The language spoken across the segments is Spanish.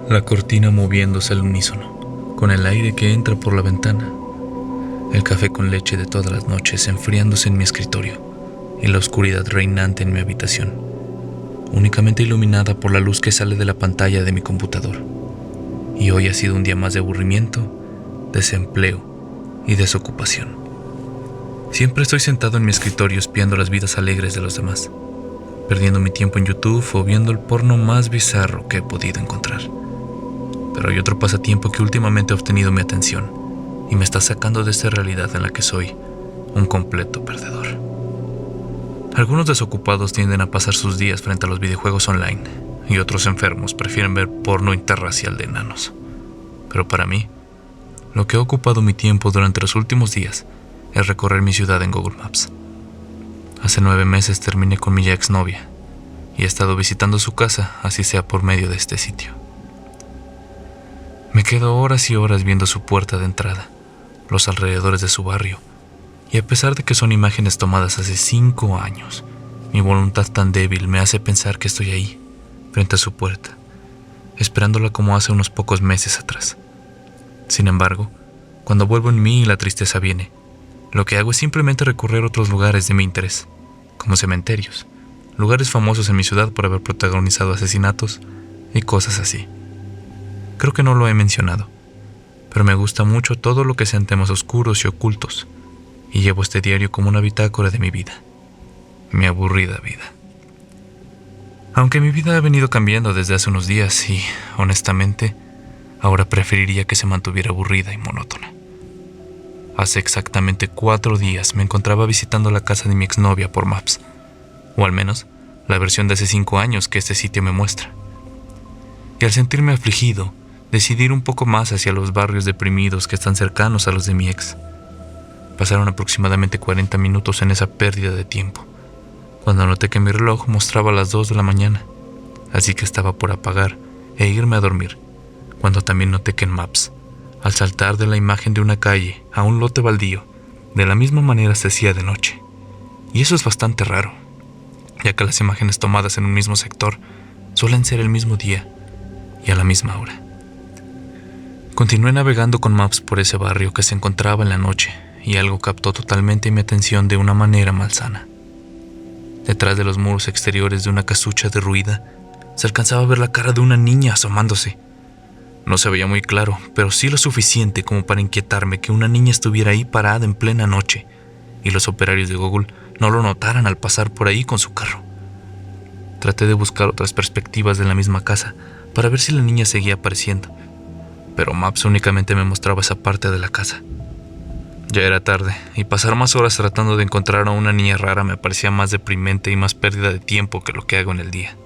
La cortina moviéndose al unísono, con el aire que entra por la ventana, el café con leche de todas las noches enfriándose en mi escritorio y la oscuridad reinante en mi habitación, únicamente iluminada por la luz que sale de la pantalla de mi computador. Y hoy ha sido un día más de aburrimiento, desempleo y desocupación. Siempre estoy sentado en mi escritorio espiando las vidas alegres de los demás, perdiendo mi tiempo en YouTube o viendo el porno más bizarro que he podido encontrar. Pero hay otro pasatiempo que últimamente ha obtenido mi atención y me está sacando de esta realidad en la que soy un completo perdedor. Algunos desocupados tienden a pasar sus días frente a los videojuegos online y otros enfermos prefieren ver porno interracial de enanos. Pero para mí, lo que ha ocupado mi tiempo durante los últimos días es recorrer mi ciudad en Google Maps. Hace 9 meses terminé con mi ya exnovia y he estado visitando su casa, así sea por medio de este sitio. Me quedo horas y horas viendo su puerta de entrada, los alrededores de su barrio, y a pesar de que son imágenes tomadas hace 5 años, mi voluntad tan débil me hace pensar que estoy ahí, frente a su puerta, esperándola como hace unos pocos meses atrás. Sin embargo, cuando vuelvo en mí y la tristeza viene, lo que hago es simplemente recorrer otros lugares de mi interés, como cementerios, lugares famosos en mi ciudad por haber protagonizado asesinatos y cosas así. Creo que no lo he mencionado, pero me gusta mucho todo lo que sean temas oscuros y ocultos, y llevo este diario como una bitácora de mi vida, mi aburrida vida. Aunque mi vida ha venido cambiando desde hace unos días y, honestamente, ahora preferiría que se mantuviera aburrida y monótona. Hace exactamente 4 días me encontraba visitando la casa de mi exnovia por Maps, o al menos la versión de hace 5 años que este sitio me muestra. Y al sentirme afligido, decidí ir un poco más hacia los barrios deprimidos que están cercanos a los de mi ex. Pasaron aproximadamente 40 minutos en esa pérdida de tiempo, cuando noté que mi reloj mostraba las 2 de la mañana, así que estaba por apagar e irme a dormir, cuando también noté que en Maps, al saltar de la imagen de una calle a un lote baldío, de la misma manera se hacía de noche. Y eso es bastante raro, ya que las imágenes tomadas en un mismo sector suelen ser el mismo día y a la misma hora. Continué navegando con Maps por ese barrio que se encontraba en la noche y algo captó totalmente mi atención de una manera malsana. Detrás de los muros exteriores de una casucha derruida se alcanzaba a ver la cara de una niña asomándose. No se veía muy claro, pero sí lo suficiente como para inquietarme que una niña estuviera ahí parada en plena noche y los operarios de Google no lo notaran al pasar por ahí con su carro. Traté de buscar otras perspectivas de la misma casa para ver si la niña seguía apareciendo, pero Maps únicamente me mostraba esa parte de la casa. Ya era tarde, y pasar más horas tratando de encontrar a una niña rara me parecía más deprimente y más pérdida de tiempo que lo que hago en el día.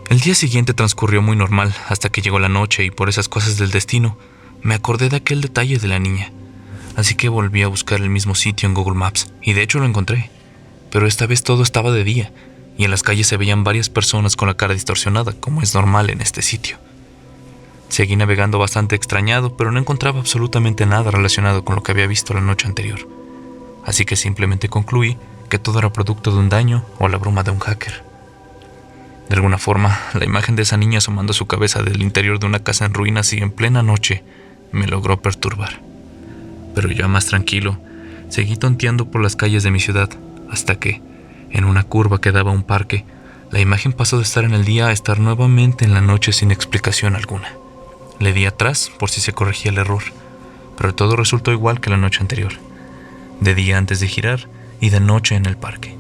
El día siguiente transcurrió muy normal hasta que llegó la noche y por esas cosas del destino me acordé de aquel detalle de la niña. Así que volví a buscar el mismo sitio en Google Maps y de hecho lo encontré. Pero esta vez todo estaba de día y en las calles se veían varias personas con la cara distorsionada, como es normal en este sitio. Seguí navegando bastante extrañado, pero no encontraba absolutamente nada relacionado con lo que había visto la noche anterior. Así que simplemente concluí que todo era producto de un daño o la broma de un hacker. De alguna forma, la imagen de esa niña asomando su cabeza del interior de una casa en ruinas y en plena noche me logró perturbar. Pero ya más tranquilo, seguí tonteando por las calles de mi ciudad, hasta que, en una curva que daba a un parque, la imagen pasó de estar en el día a estar nuevamente en la noche sin explicación alguna. Le di atrás por si se corregía el error, pero todo resultó igual que la noche anterior, de día antes de girar y de noche en el parque.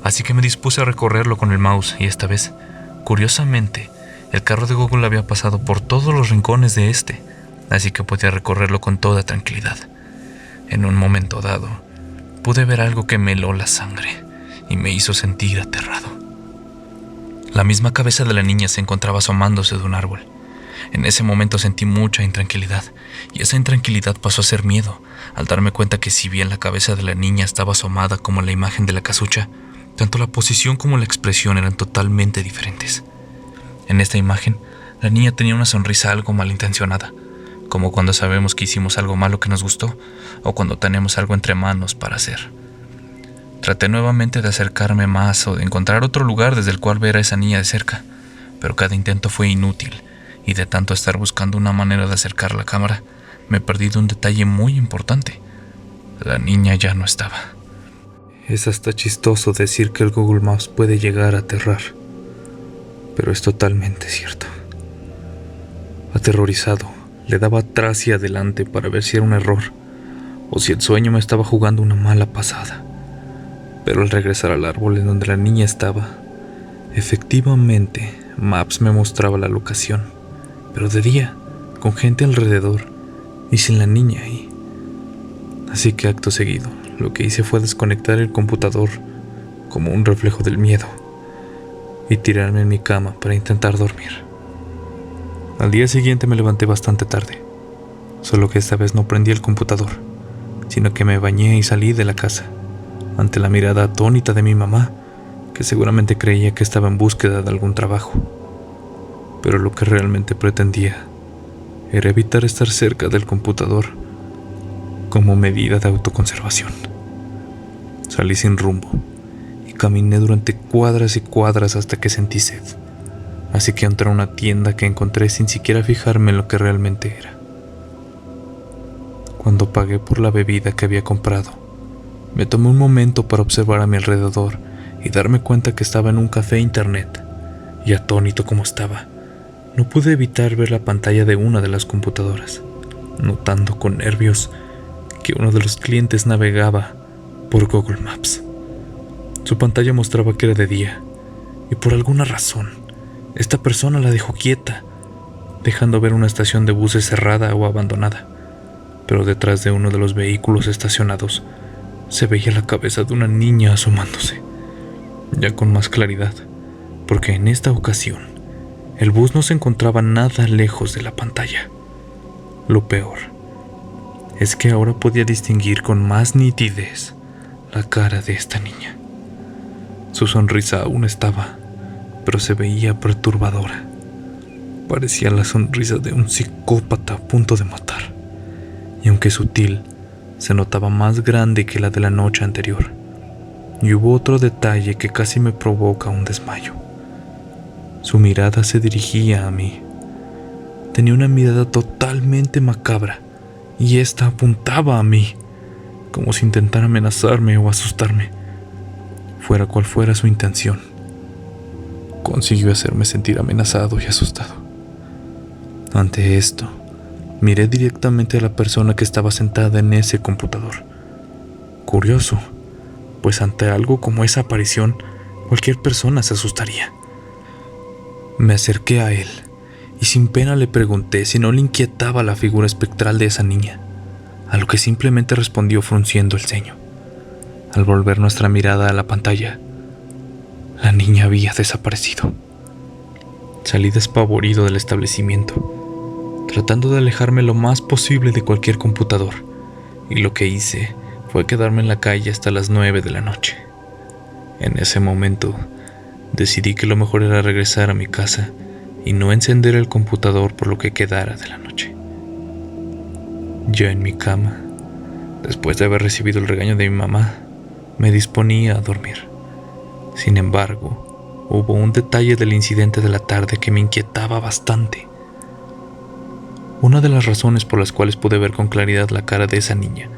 Así que me dispuse a recorrerlo con el mouse y esta vez, curiosamente, el carro de Google había pasado por todos los rincones de este, así que podía recorrerlo con toda tranquilidad. En un momento dado, pude ver algo que me heló la sangre y me hizo sentir aterrado. La misma cabeza de la niña se encontraba asomándose de un árbol. En ese momento sentí mucha intranquilidad, y esa intranquilidad pasó a ser miedo, al darme cuenta que si bien la cabeza de la niña estaba asomada como la imagen de la casucha, tanto la posición como la expresión eran totalmente diferentes. En esta imagen, la niña tenía una sonrisa algo malintencionada, como cuando sabemos que hicimos algo malo que nos gustó, o cuando tenemos algo entre manos para hacer. Traté nuevamente de acercarme más o de encontrar otro lugar desde el cual ver a esa niña de cerca, pero cada intento fue inútil, y de tanto estar buscando una manera de acercar la cámara, me perdí de un detalle muy importante. La niña ya no estaba. Es hasta chistoso decir que el Google Maps puede llegar a aterrar, pero es totalmente cierto. Aterrorizado, le daba atrás y adelante para ver si era un error o si el sueño me estaba jugando una mala pasada. Pero al regresar al árbol en donde la niña estaba, efectivamente, Maps me mostraba la locación, pero de día, con gente alrededor y sin la niña ahí. Así que acto seguido, lo que hice fue desconectar el computador como un reflejo del miedo y tirarme en mi cama para intentar dormir. Al día siguiente me levanté bastante tarde, solo que esta vez no prendí el computador, sino que me bañé y salí de la casa, ante la mirada atónita de mi mamá, que seguramente creía que estaba en búsqueda de algún trabajo. Pero lo que realmente pretendía era evitar estar cerca del computador como medida de autoconservación. Salí sin rumbo y caminé durante cuadras y cuadras hasta que sentí sed. Así que entré a una tienda que encontré sin siquiera fijarme en lo que realmente era. Cuando pagué por la bebida que había comprado, me tomé un momento para observar a mi alrededor y darme cuenta que estaba en un café internet. Y atónito como estaba, no pude evitar ver la pantalla de una de las computadoras, notando con nervios que uno de los clientes navegaba por Google Maps. Su pantalla mostraba que era de día, y por alguna razón, esta persona la dejó quieta, dejando ver una estación de buses cerrada o abandonada. Pero detrás de uno de los vehículos estacionados se veía la cabeza de una niña asomándose, ya con más claridad, porque en esta ocasión el bus no se encontraba nada lejos de la pantalla. Lo peor es que ahora podía distinguir con más nitidez la cara de esta niña. Su sonrisa aún estaba, pero se veía perturbadora. Parecía la sonrisa de un psicópata a punto de matar, y aunque sutil, se notaba más grande que la de la noche anterior. Y hubo otro detalle que casi me provoca un desmayo. Su mirada se dirigía a mí. Tenía una mirada totalmente macabra, y esta apuntaba a mí, como si intentara amenazarme o asustarme. Fuera cual fuera su intención, consiguió hacerme sentir amenazado y asustado. Ante esto, miré directamente a la persona que estaba sentada en ese computador. Curioso, pues ante algo como esa aparición, cualquier persona se asustaría. Me acerqué a él y sin pena le pregunté si no le inquietaba la figura espectral de esa niña, a lo que simplemente respondió frunciendo el ceño. Al volver nuestra mirada a la pantalla, la niña había desaparecido. Salí despavorido del establecimiento, tratando de alejarme lo más posible de cualquier computador, y lo que hice fue quedarme en la calle hasta las 9 de la noche. En ese momento, decidí que lo mejor era regresar a mi casa y no encender el computador por lo que quedara de la noche. Ya en mi cama, después de haber recibido el regaño de mi mamá, me disponía a dormir. Sin embargo, hubo un detalle del incidente de la tarde que me inquietaba bastante. Una de las razones por las cuales pude ver con claridad la cara de esa niña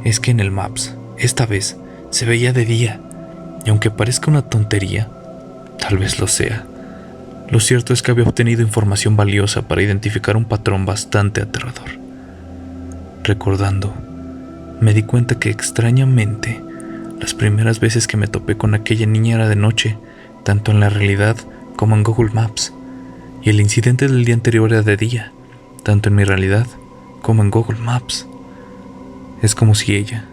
es que en el Maps, esta vez, se veía de día, y aunque parezca una tontería, tal vez lo sea, lo cierto es que había obtenido información valiosa para identificar un patrón bastante aterrador. Recordando, me di cuenta que extrañamente, las primeras veces que me topé con aquella niña era de noche, tanto en la realidad como en Google Maps, y el incidente del día anterior era de día, tanto en mi realidad como en Google Maps. Es como si ella,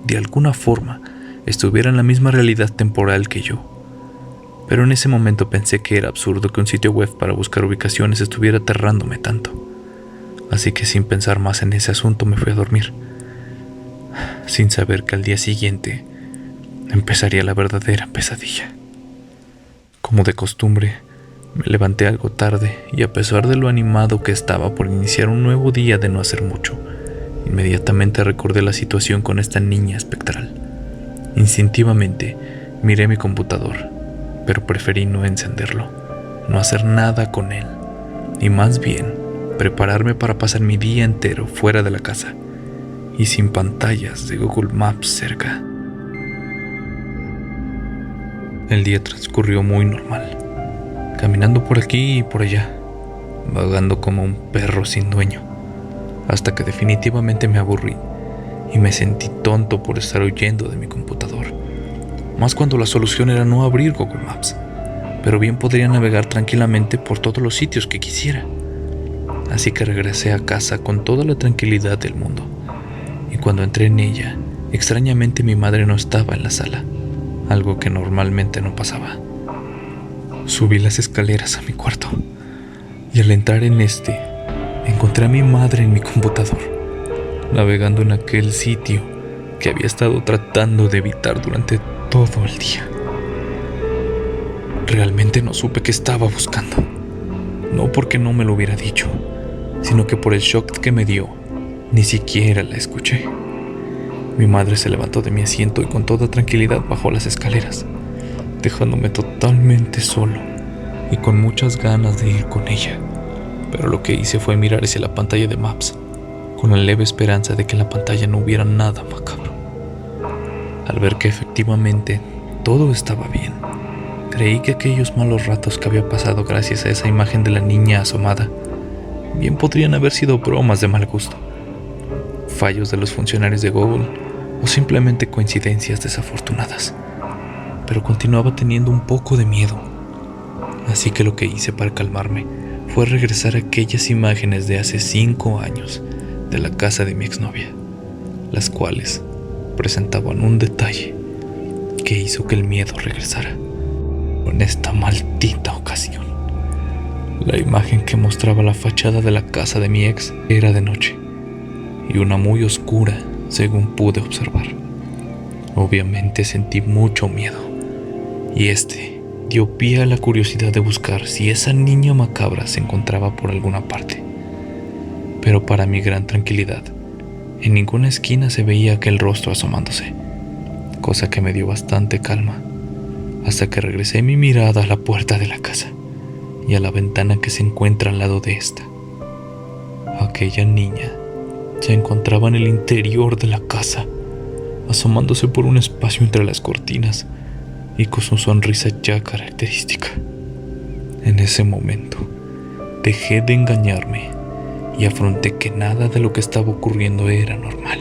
de alguna forma, estuviera en la misma realidad temporal que yo. Pero en ese momento pensé que era absurdo que un sitio web para buscar ubicaciones estuviera aterrándome tanto. Así que sin pensar más en ese asunto me fui a dormir, sin saber que al día siguiente empezaría la verdadera pesadilla. Como de costumbre, me levanté algo tarde y a pesar de lo animado que estaba por iniciar un nuevo día de no hacer mucho, inmediatamente recordé la situación con esta niña espectral. Instintivamente miré mi computador, pero preferí no encenderlo, no hacer nada con él y más bien prepararme para pasar mi día entero fuera de la casa y sin pantallas de Google Maps cerca. El día transcurrió muy normal, caminando por aquí y por allá, vagando como un perro sin dueño, hasta que definitivamente me aburrí y me sentí tonto por estar huyendo de mi computador, más cuando la solución era no abrir Google Maps, pero bien podría navegar tranquilamente por todos los sitios que quisiera. Así que regresé a casa con toda la tranquilidad del mundo, y cuando entré en ella, extrañamente mi madre no estaba en la sala, algo que normalmente no pasaba. Subí las escaleras a mi cuarto, y al entrar en encontré a mi madre en mi computador, navegando en aquel sitio que había estado tratando de evitar durante todo el día. Realmente no supe qué estaba buscando, no porque no me lo hubiera dicho, sino que por el shock que me dio, ni siquiera la escuché. Mi madre se levantó de mi asiento y con toda tranquilidad bajó las escaleras, dejándome totalmente solo y con muchas ganas de ir con ella. Pero lo que hice fue mirar hacia la pantalla de Maps, con la leve esperanza de que en la pantalla no hubiera nada macabro. Al ver que efectivamente todo estaba bien, creí que aquellos malos ratos que había pasado gracias a esa imagen de la niña asomada bien podrían haber sido bromas de mal gusto, fallos de los funcionarios de Google o simplemente coincidencias desafortunadas. Pero continuaba teniendo un poco de miedo, así que lo que hice para calmarme fue regresar a aquellas imágenes de hace 5 años de la casa de mi exnovia, las cuales presentaban un detalle que hizo que el miedo regresara. En esta maldita ocasión, la imagen que mostraba la fachada de la casa de mi ex era de noche y una muy oscura, según pude observar. Obviamente sentí mucho miedo y dio pie a la curiosidad de buscar si esa niña macabra se encontraba por alguna parte. Pero para mi gran tranquilidad, en ninguna esquina se veía aquel rostro asomándose, cosa que me dio bastante calma, hasta que regresé mi mirada a la puerta de la casa y a la ventana que se encuentra al lado de esta. Aquella niña se encontraba en el interior de la casa, asomándose por un espacio entre las cortinas y con su sonrisa ya característica. En ese momento, dejé de engañarme y afronté que nada de lo que estaba ocurriendo era normal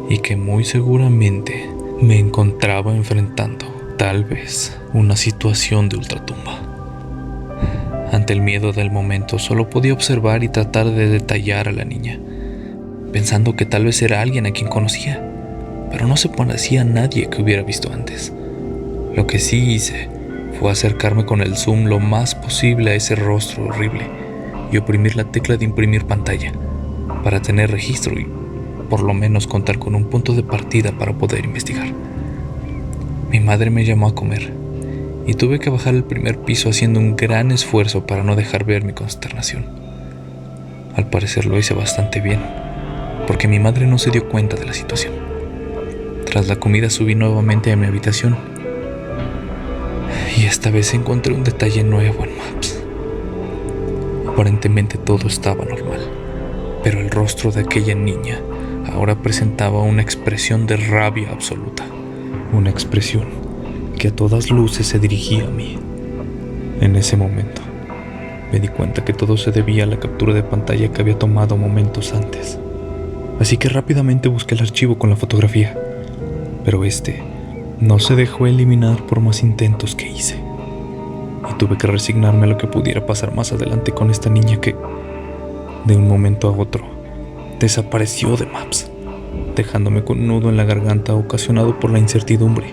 y que muy seguramente me encontraba enfrentando, tal vez, una situación de ultratumba. Ante el miedo del momento, solo podía observar y tratar de detallar a la niña, pensando que tal vez era alguien a quien conocía, pero no se parecía a nadie que hubiera visto antes. Lo que sí hice fue acercarme con el zoom lo más posible a ese rostro horrible y oprimir la tecla de imprimir pantalla para tener registro y por lo menos contar con un punto de partida para poder investigar. Mi madre me llamó a comer y tuve que bajar al primer piso haciendo un gran esfuerzo para no dejar ver mi consternación. Al parecer lo hice bastante bien, porque mi madre no se dio cuenta de la situación. Tras la comida subí nuevamente a mi habitación y esta vez encontré un detalle nuevo en Maps. Aparentemente todo estaba normal, pero el rostro de aquella niña ahora presentaba una expresión de rabia absoluta, una expresión que a todas luces se dirigía a mí. En ese momento me di cuenta que todo se debía a la captura de pantalla que había tomado momentos antes, así que rápidamente busqué el archivo con la fotografía, pero no se dejó eliminar por más intentos que hice, y tuve que resignarme a lo que pudiera pasar más adelante con esta niña que, de un momento a otro, desapareció de Maps, dejándome con un nudo en la garganta ocasionado por la incertidumbre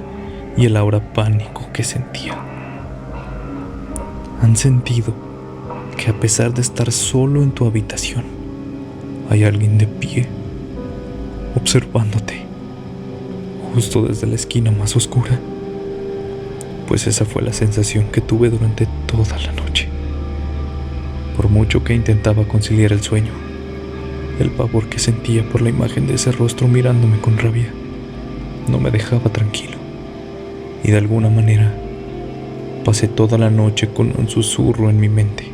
y el ahora pánico que sentía. ¿Han sentido que a pesar de estar solo en tu habitación, hay alguien de pie, observándote, justo desde la esquina más oscura? Pues esa fue la sensación que tuve durante toda la noche. Por mucho que intentaba conciliar el sueño, el pavor que sentía por la imagen de ese rostro mirándome con rabia no me dejaba tranquilo, y de alguna manera pasé toda la noche con un susurro en mi mente: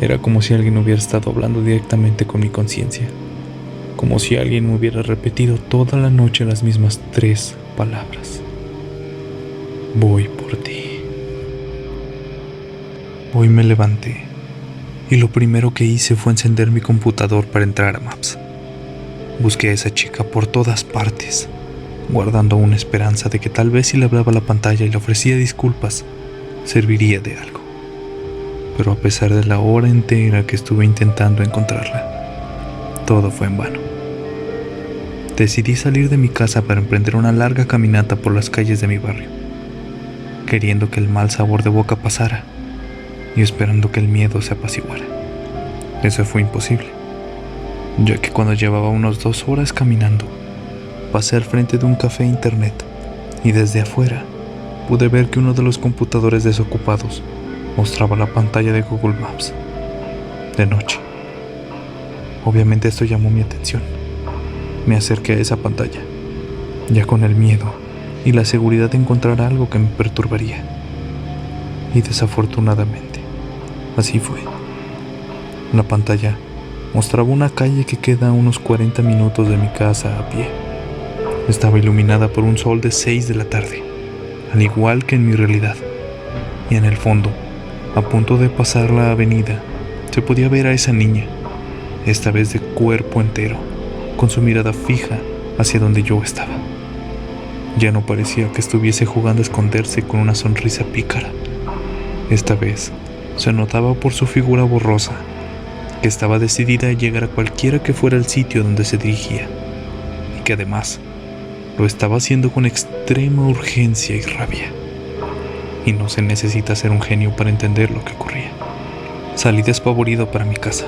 Era como si alguien hubiera estado hablando directamente con mi conciencia, como si alguien me hubiera repetido toda la noche las mismas 3 palabras. Voy por ti. Hoy me levanté y lo primero que hice fue encender mi computador para entrar a Maps. Busqué a esa chica por todas partes, guardando una esperanza de que tal vez si le hablaba a la pantalla y le ofrecía disculpas, serviría de algo. Pero a pesar de la hora entera que estuve intentando encontrarla, todo fue en vano. Decidí salir de mi casa para emprender una larga caminata por las calles de mi barrio, queriendo que el mal sabor de boca pasara y esperando que el miedo se apaciguara. Eso fue imposible, ya que cuando llevaba unas 2 horas caminando, pasé al frente de un café internet y desde afuera pude ver que uno de los computadores desocupados mostraba la pantalla de Google Maps. De noche. Obviamente esto llamó mi atención. Me acerqué a esa pantalla, ya con el miedo y la seguridad de encontrar algo que me perturbaría. Y desafortunadamente, así fue. La pantalla mostraba una calle que queda a unos 40 minutos de mi casa a pie. Estaba iluminada por un sol de 6 de la tarde, al igual que en mi realidad. Y en el fondo, a punto de pasar la avenida, se podía ver a esa niña, esta vez de cuerpo entero, con su mirada fija hacia donde yo estaba. Ya no parecía que estuviese jugando a esconderse con una sonrisa pícara. Esta vez se notaba por su figura borrosa que estaba decidida a llegar a cualquiera que fuera el sitio donde se dirigía, y que además lo estaba haciendo con extrema urgencia y rabia. Y no se necesita ser un genio para entender lo que ocurría. Salí despavorido para mi casa.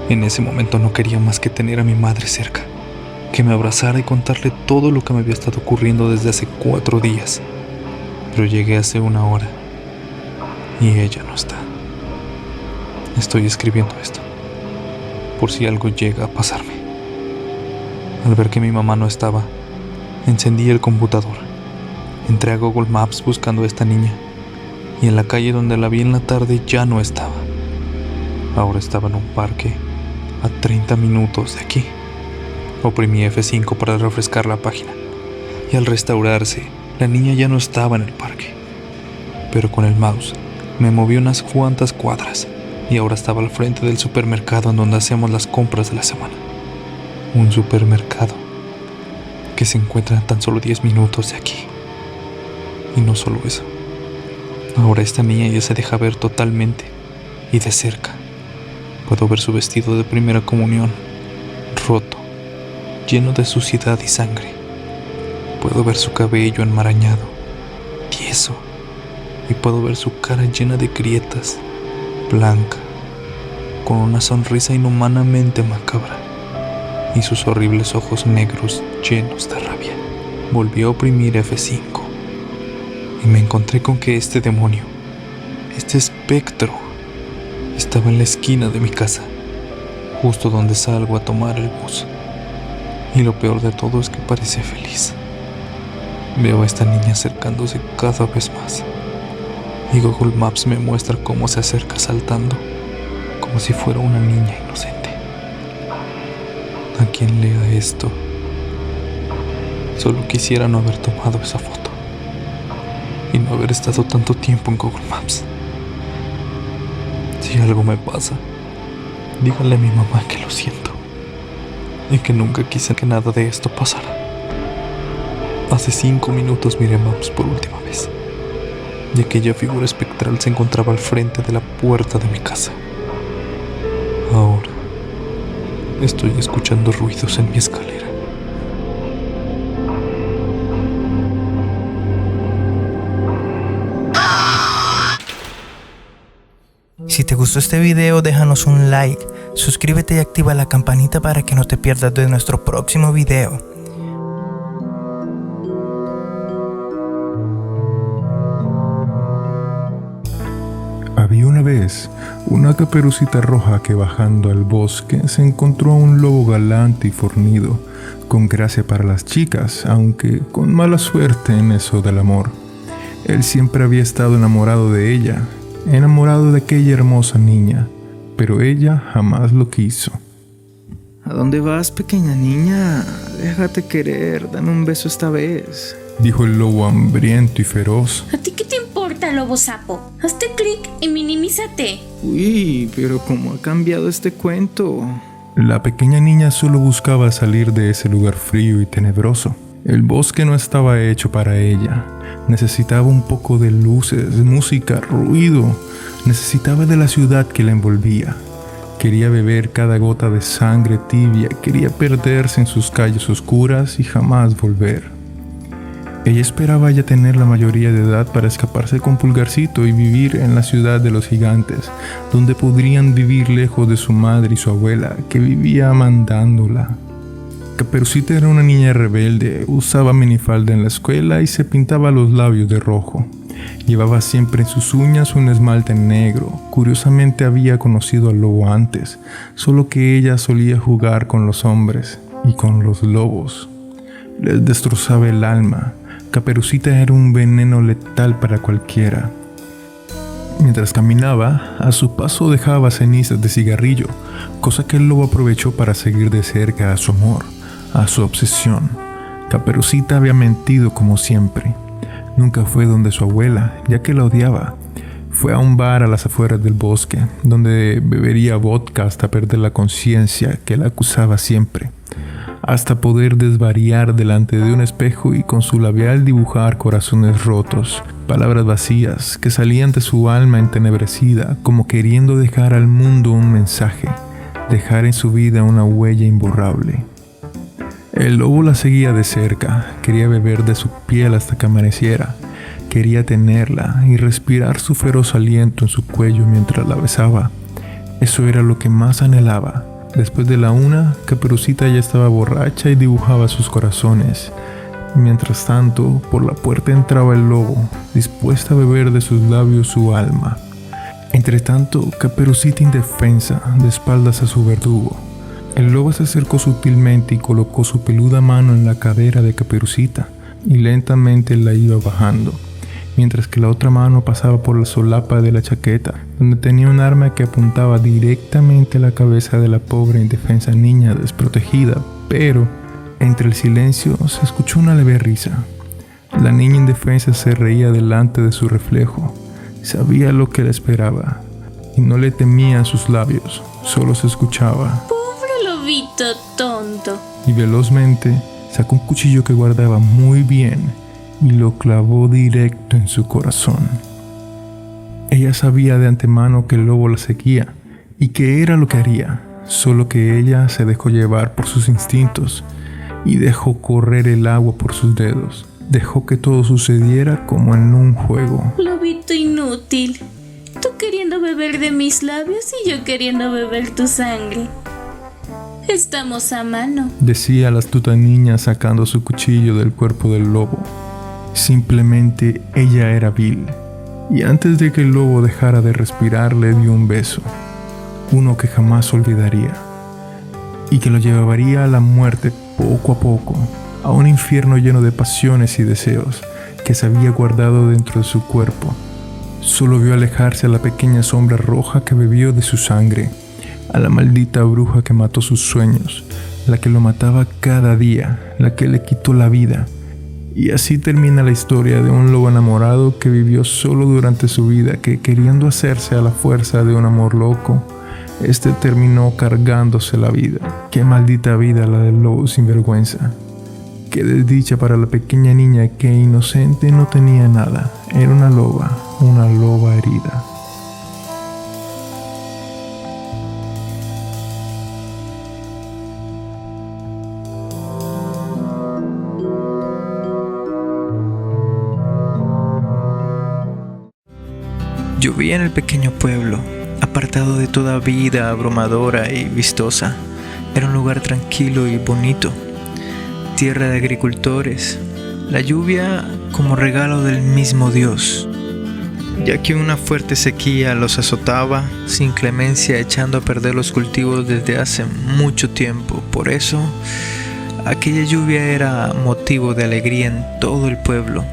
En ese momento no quería más que tener a mi madre cerca, que me abrazara y contarle todo lo que me había estado ocurriendo desde hace 4 días. Pero llegué hace 1 hora y ella no está. Estoy escribiendo esto por si algo llega a pasarme. Al ver que mi mamá no estaba, encendí el computador. Entré a Google Maps buscando a esta niña, y en la calle donde la vi en la tarde ya no estaba. Ahora estaba en un parque a 30 minutos de aquí. Oprimí F5 para refrescar la página, y al restaurarse, la niña ya no estaba en el parque. Pero con el mouse me moví unas cuantas cuadras, y ahora estaba al frente del supermercado en donde hacemos las compras de la semana. Un supermercado que se encuentra a tan solo 10 minutos de aquí. Y no solo eso, ahora esta niña ya se deja ver totalmente y de cerca. Puedo ver su vestido de primera comunión, roto, lleno de suciedad y sangre. Puedo ver su cabello enmarañado, tieso, y puedo ver su cara llena de grietas, blanca, con una sonrisa inhumanamente macabra, y sus horribles ojos negros llenos de rabia. Volví a oprimir F5 y me encontré con que este demonio, este espectro, estaba en la esquina de mi casa, justo donde salgo a tomar el bus. Y lo peor de todo es que parece feliz. Veo a esta niña acercándose cada vez más, y Google Maps me muestra cómo se acerca saltando, como si fuera una niña inocente. A quien lea esto, solo quisiera no haber tomado esa foto y no haber estado tanto tiempo en Google Maps. Si algo me pasa, díganle a mi mamá que lo siento y que nunca quise que nada de esto pasara. Hace 5 minutos miré Maps por última vez, y aquella figura espectral se encontraba al frente de la puerta de mi casa. Ahora estoy escuchando ruidos en mi escalera. Si te gustó este video, déjanos un like, suscríbete y activa la campanita para que no te pierdas de nuestro próximo video. Había una vez una caperucita roja que bajando al bosque se encontró a un lobo galante y fornido, con gracia para las chicas, aunque con mala suerte en eso del amor. Él siempre había estado enamorado de ella, enamorado de aquella hermosa niña, pero ella jamás lo quiso. ¿A dónde vas, pequeña niña? Déjate querer, dame un beso esta vez, dijo el lobo hambriento y feroz. ¿A ti qué te importa, lobo sapo? Hazte clic y minimízate. Uy, pero ¿cómo ha cambiado este cuento? La pequeña niña solo buscaba salir de ese lugar frío y tenebroso. El bosque no estaba hecho para ella. Necesitaba un poco de luces, música, ruido. Necesitaba de la ciudad que la envolvía. Quería beber cada gota de sangre tibia. Quería perderse en sus calles oscuras y jamás volver. Ella esperaba ya tener la mayoría de edad para escaparse con Pulgarcito y vivir en la ciudad de los gigantes, donde podrían vivir lejos de su madre y su abuela, que vivía mandándola. Caperucita era una niña rebelde, usaba minifalda en la escuela y se pintaba los labios de rojo. Llevaba siempre en sus uñas un esmalte negro. Curiosamente había conocido al lobo antes, solo que ella solía jugar con los hombres y con los lobos. Les destrozaba el alma. Caperucita era un veneno letal para cualquiera. Mientras caminaba, a su paso dejaba cenizas de cigarrillo, cosa que el lobo aprovechó para seguir de cerca a su amor, a su obsesión. Caperucita había mentido como siempre. Nunca fue donde su abuela, ya que la odiaba. Fue a un bar a las afueras del bosque, donde bebería vodka hasta perder la conciencia que la acusaba siempre, hasta poder desvariar delante de un espejo y con su labial dibujar corazones rotos, palabras vacías que salían de su alma entenebrecida, como queriendo dejar al mundo un mensaje, dejar en su vida una huella imborrable. El lobo la seguía de cerca, quería beber de su piel hasta que amaneciera, quería tenerla y respirar su feroz aliento en su cuello mientras la besaba. Eso era lo que más anhelaba. Después de la 1, Caperucita ya estaba borracha y dibujaba sus corazones. Mientras tanto, por la puerta entraba el lobo, dispuesta a beber de sus labios su alma. Entretanto, Caperucita indefensa, de espaldas a su verdugo. El lobo se acercó sutilmente y colocó su peluda mano en la cadera de Caperucita y lentamente la iba bajando, mientras que la otra mano pasaba por la solapa de la chaqueta, donde tenía un arma que apuntaba directamente a la cabeza de la pobre indefensa niña desprotegida, pero entre el silencio se escuchó una leve risa. La niña indefensa se reía delante de su reflejo. Sabía lo que le esperaba y no le temía a sus labios, solo se escuchaba. Pobre lobito tonto. Y velozmente sacó un cuchillo que guardaba muy bien y lo clavó directo en su corazón. Ella sabía de antemano que el lobo la seguía y que era lo que haría, solo que ella se dejó llevar por sus instintos y dejó correr el agua por sus dedos. Dejó que todo sucediera como en un juego. Lobito inútil. Tú queriendo beber de mis labios y yo queriendo beber tu sangre. Estamos a mano, decía la astuta niña sacando su cuchillo del cuerpo del lobo. Simplemente ella era vil, y antes de que el lobo dejara de respirar le dio un beso, uno que jamás olvidaría, y que lo llevaría a la muerte poco a poco, a un infierno lleno de pasiones y deseos que se había guardado dentro de su cuerpo. Solo vio alejarse a la pequeña sombra roja que bebió de su sangre, a la maldita bruja que mató sus sueños, la que lo mataba cada día, la que le quitó la vida. Y así termina la historia de un lobo enamorado que vivió solo durante su vida, que queriendo hacerse a la fuerza de un amor loco, terminó cargándose la vida. Qué maldita vida la del lobo sinvergüenza. Qué desdicha para la pequeña niña que inocente no tenía nada. Era una loba herida. Yo vivía en el pequeño pueblo, apartado de toda vida abrumadora y vistosa. Era un lugar tranquilo y bonito, tierra de agricultores, la lluvia como regalo del mismo Dios, ya que una fuerte sequía los azotaba sin clemencia, echando a perder los cultivos desde hace mucho tiempo. Por eso, aquella lluvia era motivo de alegría en todo el pueblo.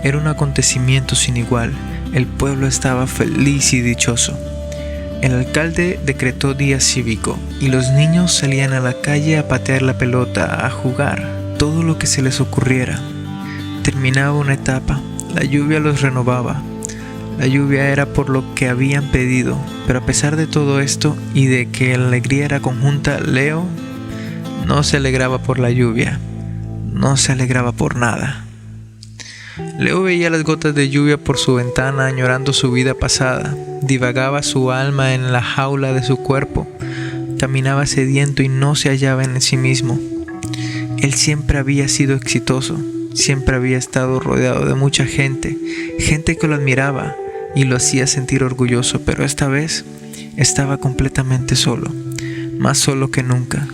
Era un acontecimiento sin igual. El pueblo estaba feliz y dichoso. El alcalde decretó día cívico y los niños salían a la calle a patear la pelota, a jugar, todo lo que se les ocurriera. Terminaba una etapa, la lluvia los renovaba. La lluvia era por lo que habían pedido, pero a pesar de todo esto y de que la alegría era conjunta, Leo no se alegraba por la lluvia, no se alegraba por nada. Leo veía las gotas de lluvia por su ventana, añorando su vida pasada. Divagaba su alma en la jaula de su cuerpo. Caminaba sediento y no se hallaba en sí mismo. Él siempre había sido exitoso, siempre había estado rodeado de mucha gente, gente que lo admiraba y lo hacía sentir orgulloso, pero esta vez estaba completamente solo, más solo que nunca,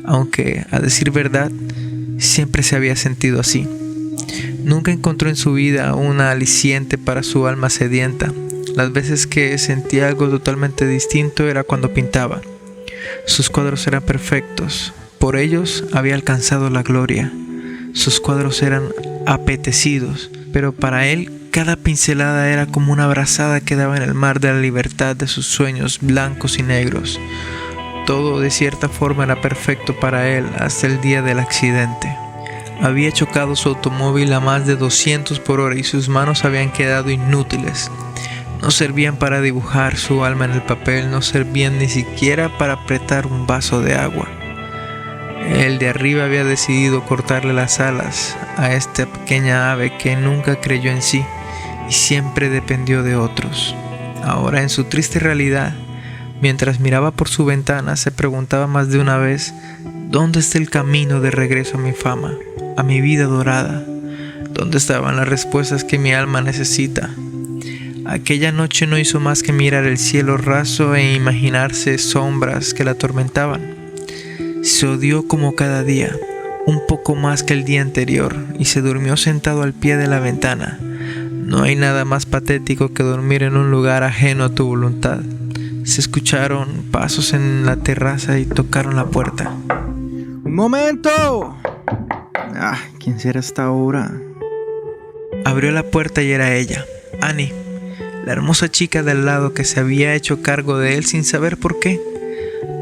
aunque, a decir verdad, siempre se había sentido así. Nunca encontró en su vida una aliciente para su alma sedienta. Las veces que sentía algo totalmente distinto era cuando pintaba. Sus cuadros eran perfectos, por ellos había alcanzado la gloria. Sus cuadros eran apetecidos, pero para él cada pincelada era como una brazada que daba en el mar de la libertad de sus sueños blancos y negros. Todo de cierta forma era perfecto para él hasta el día del accidente. Había chocado su automóvil a más de 200 por hora y sus manos habían quedado inútiles. No servían para dibujar su alma en el papel, no servían ni siquiera para apretar un vaso de agua. El de arriba había decidido cortarle las alas a esta pequeña ave que nunca creyó en sí y siempre dependió de otros. Ahora, en su triste realidad, mientras miraba por su ventana, se preguntaba más de una vez: ¿dónde está el camino de regreso a mi fama, a mi vida dorada? ¿Dónde estaban las respuestas que mi alma necesita? Aquella noche no hizo más que mirar el cielo raso e imaginarse sombras que la atormentaban. Se odió como cada día, un poco más que el día anterior, y se durmió sentado al pie de la ventana. No hay nada más patético que dormir en un lugar ajeno a tu voluntad. Se escucharon pasos en la terraza y tocaron la puerta. ¡Un momento! ¿Quién será esta hora? Abrió la puerta y era ella, Annie, la hermosa chica de al lado que se había hecho cargo de él sin saber por qué.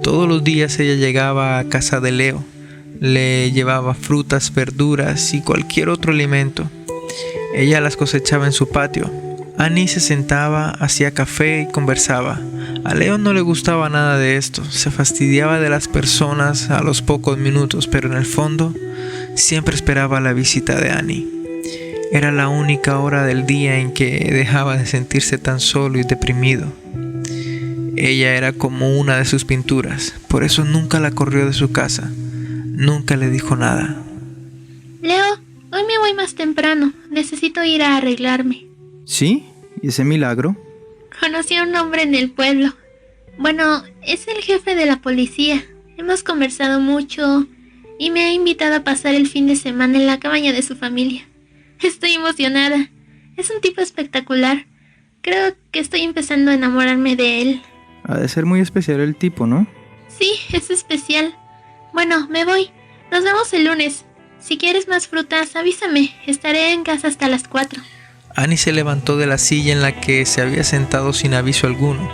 Todos los días ella llegaba a casa de Leo, le llevaba frutas, verduras y cualquier otro alimento. Ella las cosechaba en su patio. Annie se sentaba, hacía café y conversaba. A Leo no le gustaba nada de esto, se fastidiaba de las personas a los pocos minutos, pero en el fondo siempre esperaba la visita de Annie. Era la única hora del día en que dejaba de sentirse tan solo y deprimido. Ella era como una de sus pinturas, por eso nunca la corrió de su casa, nunca le dijo nada. Leo, hoy me voy más temprano, necesito ir a arreglarme. ¿Sí? ¿Y ese milagro? Conocí a un hombre en el pueblo. Bueno, es el jefe de la policía. Hemos conversado mucho y me ha invitado a pasar el fin de semana en la cabaña de su familia. Estoy emocionada. Es un tipo espectacular. Creo que estoy empezando a enamorarme de él. Ha de ser muy especial el tipo, ¿no? Sí, es especial. Bueno, me voy. Nos vemos el lunes. Si quieres más frutas, avísame. Estaré en casa hasta las 4. Annie se levantó de la silla en la que se había sentado sin aviso alguno.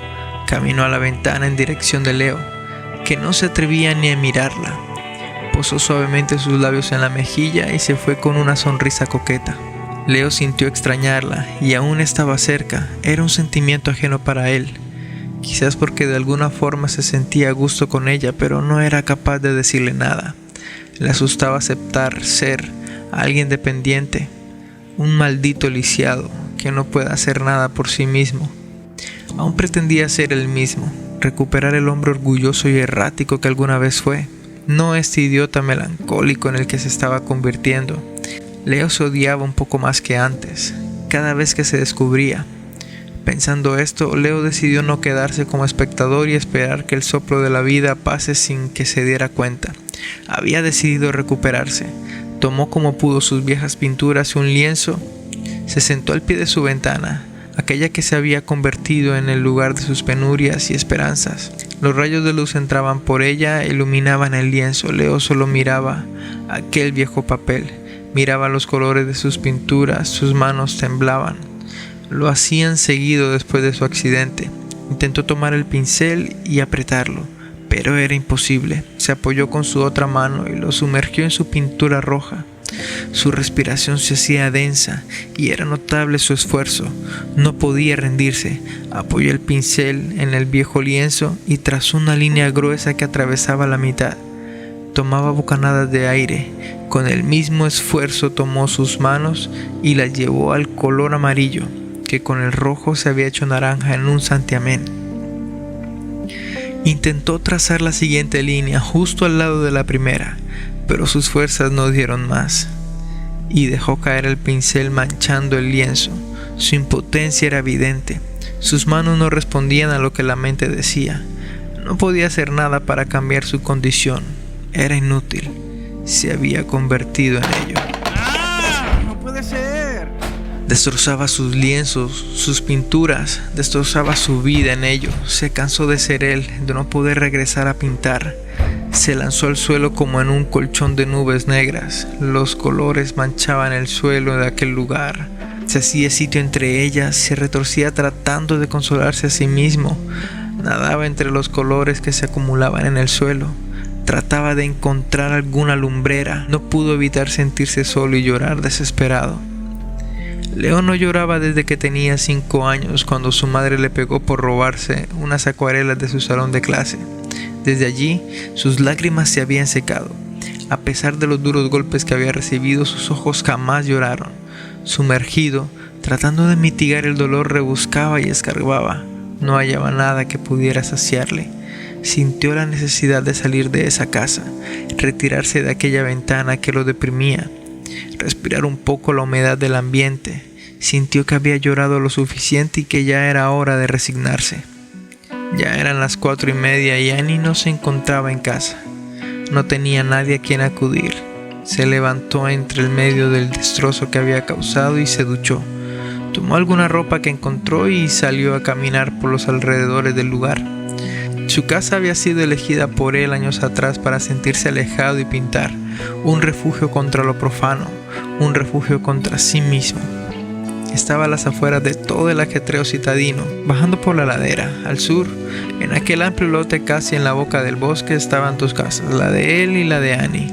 Caminó a la ventana en dirección de Leo, que no se atrevía ni a mirarla. Posó suavemente sus labios en la mejilla y se fue con una sonrisa coqueta. Leo sintió extrañarla y aún estaba cerca. Era un sentimiento ajeno para él. Quizás porque de alguna forma se sentía a gusto con ella, pero no era capaz de decirle nada. Le asustaba aceptar ser alguien dependiente, un maldito lisiado que no puede hacer nada por sí mismo. Aún pretendía ser él mismo, recuperar el hombre orgulloso y errático que alguna vez fue, no este idiota melancólico en el que se estaba convirtiendo. Leo se odiaba un poco más que antes, cada vez que se descubría. Pensando esto, Leo decidió no quedarse como espectador y esperar que el soplo de la vida pase sin que se diera cuenta. Había decidido recuperarse. Tomó como pudo sus viejas pinturas y un lienzo. Se sentó al pie de su ventana, aquella que se había convertido en el lugar de sus penurias y esperanzas. Los rayos de luz entraban por ella e iluminaban el lienzo. Leo solo miraba aquel viejo papel. Miraba los colores de sus pinturas, sus manos temblaban. Lo hacían seguido después de su accidente. Intentó tomar el pincel y apretarlo, pero era imposible. Se apoyó con su otra mano y lo sumergió en su pintura roja. Su respiración se hacía densa y era notable su esfuerzo. No podía rendirse. Apoyó el pincel en el viejo lienzo y trazó una línea gruesa que atravesaba la mitad. Tomaba bocanadas de aire. Con el mismo esfuerzo tomó sus manos y las llevó al color amarillo, que con el rojo se había hecho naranja en un santiamén. Intentó trazar la siguiente línea justo al lado de la primera, pero sus fuerzas no dieron más, y dejó caer el pincel manchando el lienzo. Su impotencia era evidente. Sus manos no respondían a lo que la mente decía. No podía hacer nada para cambiar su condición. Era inútil. Se había convertido en ello. ¡No puede ser! Destrozaba sus lienzos, sus pinturas, destrozaba su vida en ello. Se cansó de ser él, de no poder regresar a pintar. Se lanzó al suelo como en un colchón de nubes negras. Los colores manchaban el suelo de aquel lugar. Se hacía sitio entre ellas, se retorcía tratando de consolarse a sí mismo. Nadaba entre los colores que se acumulaban en el suelo. Trataba de encontrar alguna lumbrera. No pudo evitar sentirse solo y llorar desesperado. Leo no lloraba desde que tenía 5 años, cuando su madre le pegó por robarse unas acuarelas de su salón de clase. Desde allí, sus lágrimas se habían secado. A pesar de los duros golpes que había recibido, sus ojos jamás lloraron. Sumergido, tratando de mitigar el dolor, rebuscaba y escarbaba. No hallaba nada que pudiera saciarle. Sintió la necesidad de salir de esa casa, retirarse de aquella ventana que lo deprimía, respirar un poco la humedad del ambiente. Sintió que había llorado lo suficiente y que ya era hora de resignarse. Ya eran las 4:30 y Annie no se encontraba en casa. No tenía nadie a quien acudir. Se levantó entre el medio del destrozo que había causado y se duchó. Tomó alguna ropa que encontró y salió a caminar por los alrededores del lugar. Su casa había sido elegida por él años atrás para sentirse alejado y pintar. Un refugio contra lo profano, un refugio contra sí mismo. Estaba a las afueras de todo el ajetreo citadino. Bajando por la ladera, al sur, en aquel amplio lote casi en la boca del bosque, estaban 2 casas, la de él y la de Annie.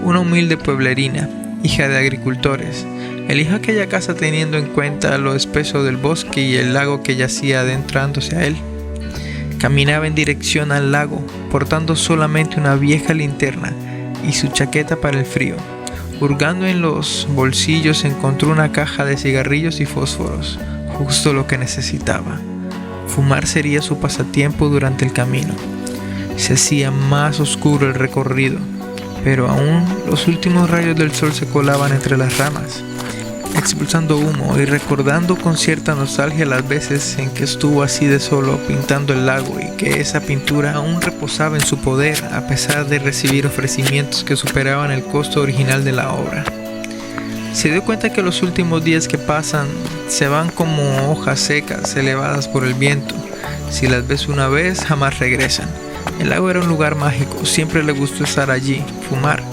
Una humilde pueblerina, hija de agricultores. Eligió aquella casa teniendo en cuenta lo espeso del bosque y el lago que yacía adentrándose a él. Caminaba en dirección al lago, portando solamente una vieja linterna y su chaqueta para el frío. Hurgando en los bolsillos encontró una caja de cigarrillos y fósforos, justo lo que necesitaba. Fumar sería su pasatiempo durante el camino. Se hacía más oscuro el recorrido, pero aún los últimos rayos del sol se colaban entre las ramas, expulsando humo y recordando con cierta nostalgia las veces en que estuvo así de solo pintando el lago y que esa pintura aún reposaba en su poder a pesar de recibir ofrecimientos que superaban el costo original de la obra. Se dio cuenta que los últimos días que pasan se van como hojas secas elevadas por el viento. Si las ves una vez, jamás regresan. El lago era un lugar mágico, siempre le gustó estar allí, fumar.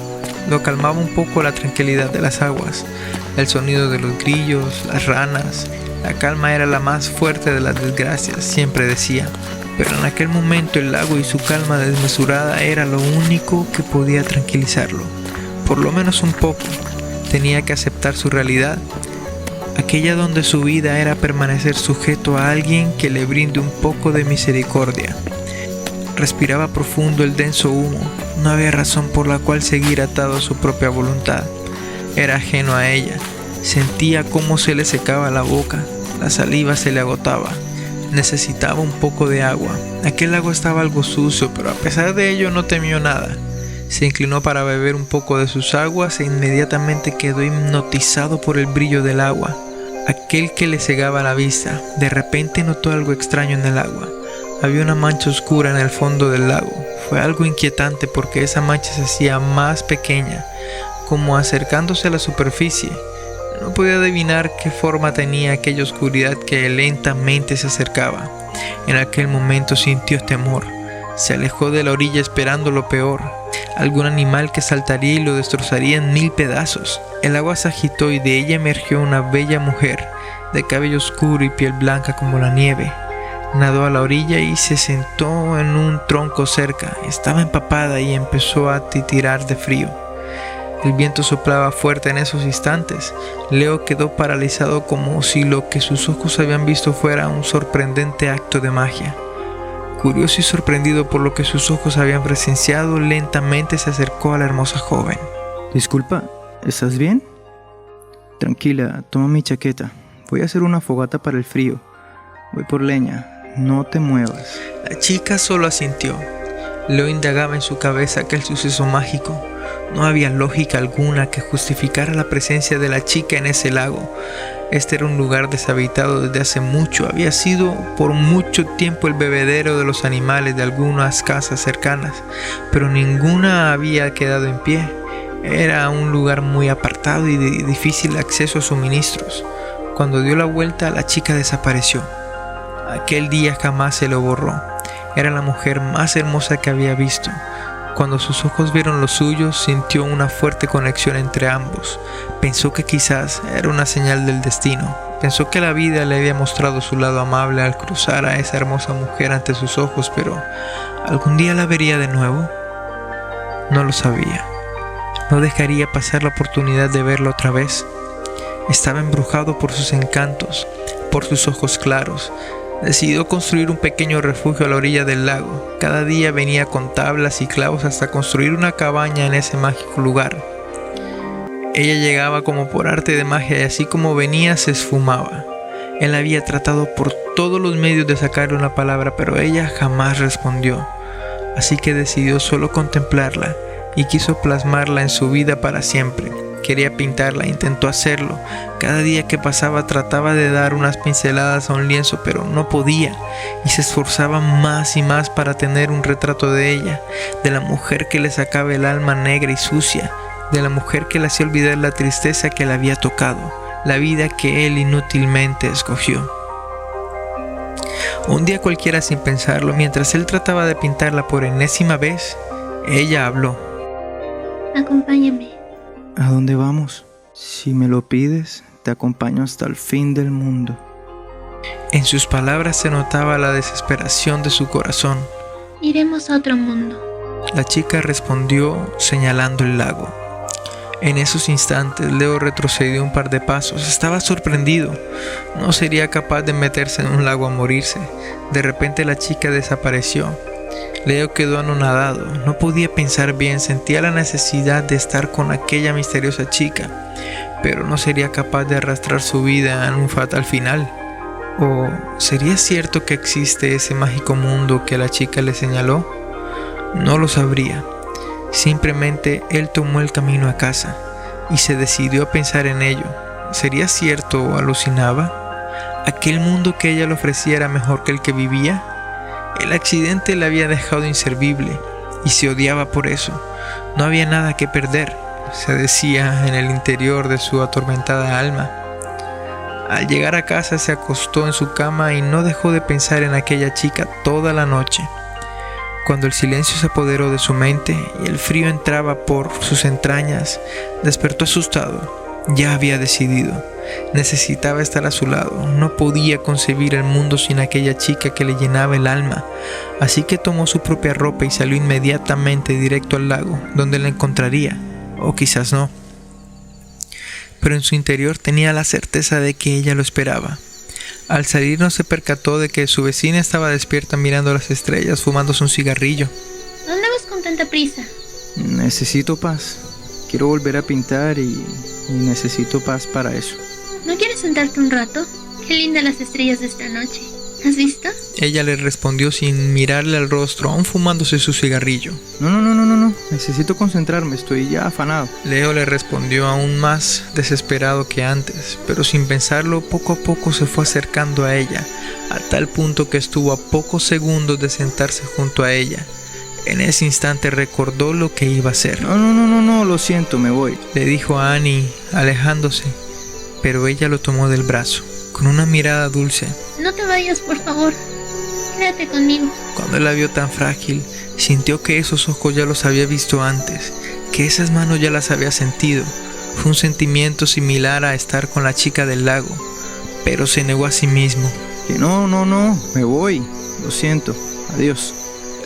Lo calmaba un poco la tranquilidad de las aguas, el sonido de los grillos, las ranas. La calma era la más fuerte de las desgracias, siempre decía. Pero en aquel momento el lago y su calma desmesurada era lo único que podía tranquilizarlo. Por lo menos un poco. Tenía que aceptar su realidad, aquella donde su vida era permanecer sujeto a alguien que le brinde un poco de misericordia. Respiraba profundo el denso humo. No había razón por la cual seguir atado a su propia voluntad. Era ajeno a ella. Sentía cómo se le secaba la boca. La saliva se le agotaba. Necesitaba un poco de agua. Aquel agua estaba algo sucio, pero a pesar de ello no temió nada. Se inclinó para beber un poco de sus aguas e inmediatamente quedó hipnotizado por el brillo del agua, aquel que le cegaba la vista. De repente notó algo extraño en el agua. Había una mancha oscura en el fondo del lago. Fue algo inquietante porque esa mancha se hacía más pequeña, como acercándose a la superficie. No podía adivinar qué forma tenía aquella oscuridad que lentamente se acercaba. En aquel momento sintió temor. Se alejó de la orilla esperando lo peor, algún animal que saltaría y lo destrozaría en 1000 pedazos. El agua se agitó y de ella emergió una bella mujer, de cabello oscuro y piel blanca como la nieve. Nadó a la orilla y se sentó en un tronco cerca. Estaba empapada y empezó a titirar de frío. El viento soplaba fuerte en esos instantes. Leo quedó paralizado como si lo que sus ojos habían visto fuera un sorprendente acto de magia. Curioso y sorprendido por lo que sus ojos habían presenciado, lentamente se acercó a la hermosa joven. Disculpa, ¿estás bien? Tranquila, toma mi chaqueta. Voy a hacer una fogata para el frío. Voy por leña, no te muevas. La chica solo asintió. Leo indagaba en su cabeza aquel suceso mágico. No había lógica alguna que justificara la presencia de la chica en ese lago. Este era un lugar deshabitado desde hace mucho. Había sido por mucho tiempo el bebedero de los animales de algunas casas cercanas, pero ninguna había quedado en pie. Era un lugar muy apartado y de difícil acceso a suministros. Cuando dio la vuelta, la chica desapareció. Aquel día jamás se lo borró. Era la mujer más hermosa que había visto. Cuando sus ojos vieron los suyos, sintió una fuerte conexión entre ambos. Pensó que quizás era una señal del destino. Pensó que la vida le había mostrado su lado amable al cruzar a esa hermosa mujer ante sus ojos, pero ¿algún día la vería de nuevo? No lo sabía. No dejaría pasar la oportunidad de verla otra vez. Estaba embrujado por sus encantos, por sus ojos claros. Decidió construir un pequeño refugio a la orilla del lago. Cada día venía con tablas y clavos hasta construir una cabaña en ese mágico lugar. Ella llegaba como por arte de magia y así como venía se esfumaba. Él había tratado por todos los medios de sacarle una palabra, pero ella jamás respondió. Así que decidió solo contemplarla y quiso plasmarla en su vida para siempre. Quería pintarla, intentó hacerlo. Cada día que pasaba trataba de dar unas pinceladas a un lienzo, pero no podía, y se esforzaba más y más para tener un retrato de ella, de la mujer que le sacaba el alma negra y sucia, de la mujer que le hacía olvidar la tristeza que le había tocado, la vida que él inútilmente escogió. Un día cualquiera, sin pensarlo, mientras él trataba de pintarla por enésima vez, ella habló. Acompáñame. ¿A dónde vamos? Si me lo pides, te acompaño hasta el fin del mundo. En sus palabras se notaba la desesperación de su corazón. Iremos a otro mundo. La chica respondió señalando el lago. En esos instantes Leo retrocedió un par de pasos. Estaba sorprendido. No sería capaz de meterse en un lago a morirse. De repente la chica desapareció. Leo quedó anonadado. No podía pensar bien. Sentía la necesidad de estar con aquella misteriosa chica, pero no sería capaz de arrastrar su vida en un fatal final. ¿O sería cierto que existe ese mágico mundo que la chica le señaló? No lo sabría. Simplemente él tomó el camino a casa y se decidió a pensar en ello. ¿Sería cierto o alucinaba? ¿Aquel mundo que ella le ofrecía era mejor que el que vivía? El accidente la había dejado inservible y se odiaba por eso. No había nada que perder, se decía en el interior de su atormentada alma. Al llegar a casa se acostó en su cama y no dejó de pensar en aquella chica toda la noche. Cuando el silencio se apoderó de su mente y el frío entraba por sus entrañas, despertó asustado. Ya había decidido. Necesitaba estar a su lado. No podía concebir el mundo sin aquella chica que le llenaba el alma. Así que tomó su propia ropa y salió inmediatamente directo al lago, donde la encontraría. O quizás no. Pero en su interior tenía la certeza de que ella lo esperaba. Al salir no se percató de que su vecina estaba despierta mirando las estrellas, fumándose un cigarrillo. ¿Dónde vas con tanta prisa? Necesito paz. Quiero volver a pintar y necesito paz para eso. ¿No quieres sentarte un rato? Qué lindas las estrellas de esta noche. ¿Has visto? Ella le respondió sin mirarle al rostro, aún fumándose su cigarrillo. No. Necesito concentrarme, estoy ya afanado. Leo le respondió aún más desesperado que antes, pero sin pensarlo, poco a poco se fue acercando a ella, a tal punto que estuvo a pocos segundos de sentarse junto a ella. En ese instante recordó lo que iba a hacer. No, lo siento, me voy, le dijo a Annie, alejándose, pero ella lo tomó del brazo, con una mirada dulce. No te vayas, por favor. Quédate conmigo. Cuando él la vio tan frágil, sintió que esos ojos ya los había visto antes, que esas manos ya las había sentido. Fue un sentimiento similar a estar con la chica del lago, pero se negó a sí mismo. Que no, me voy. Lo siento. Adiós.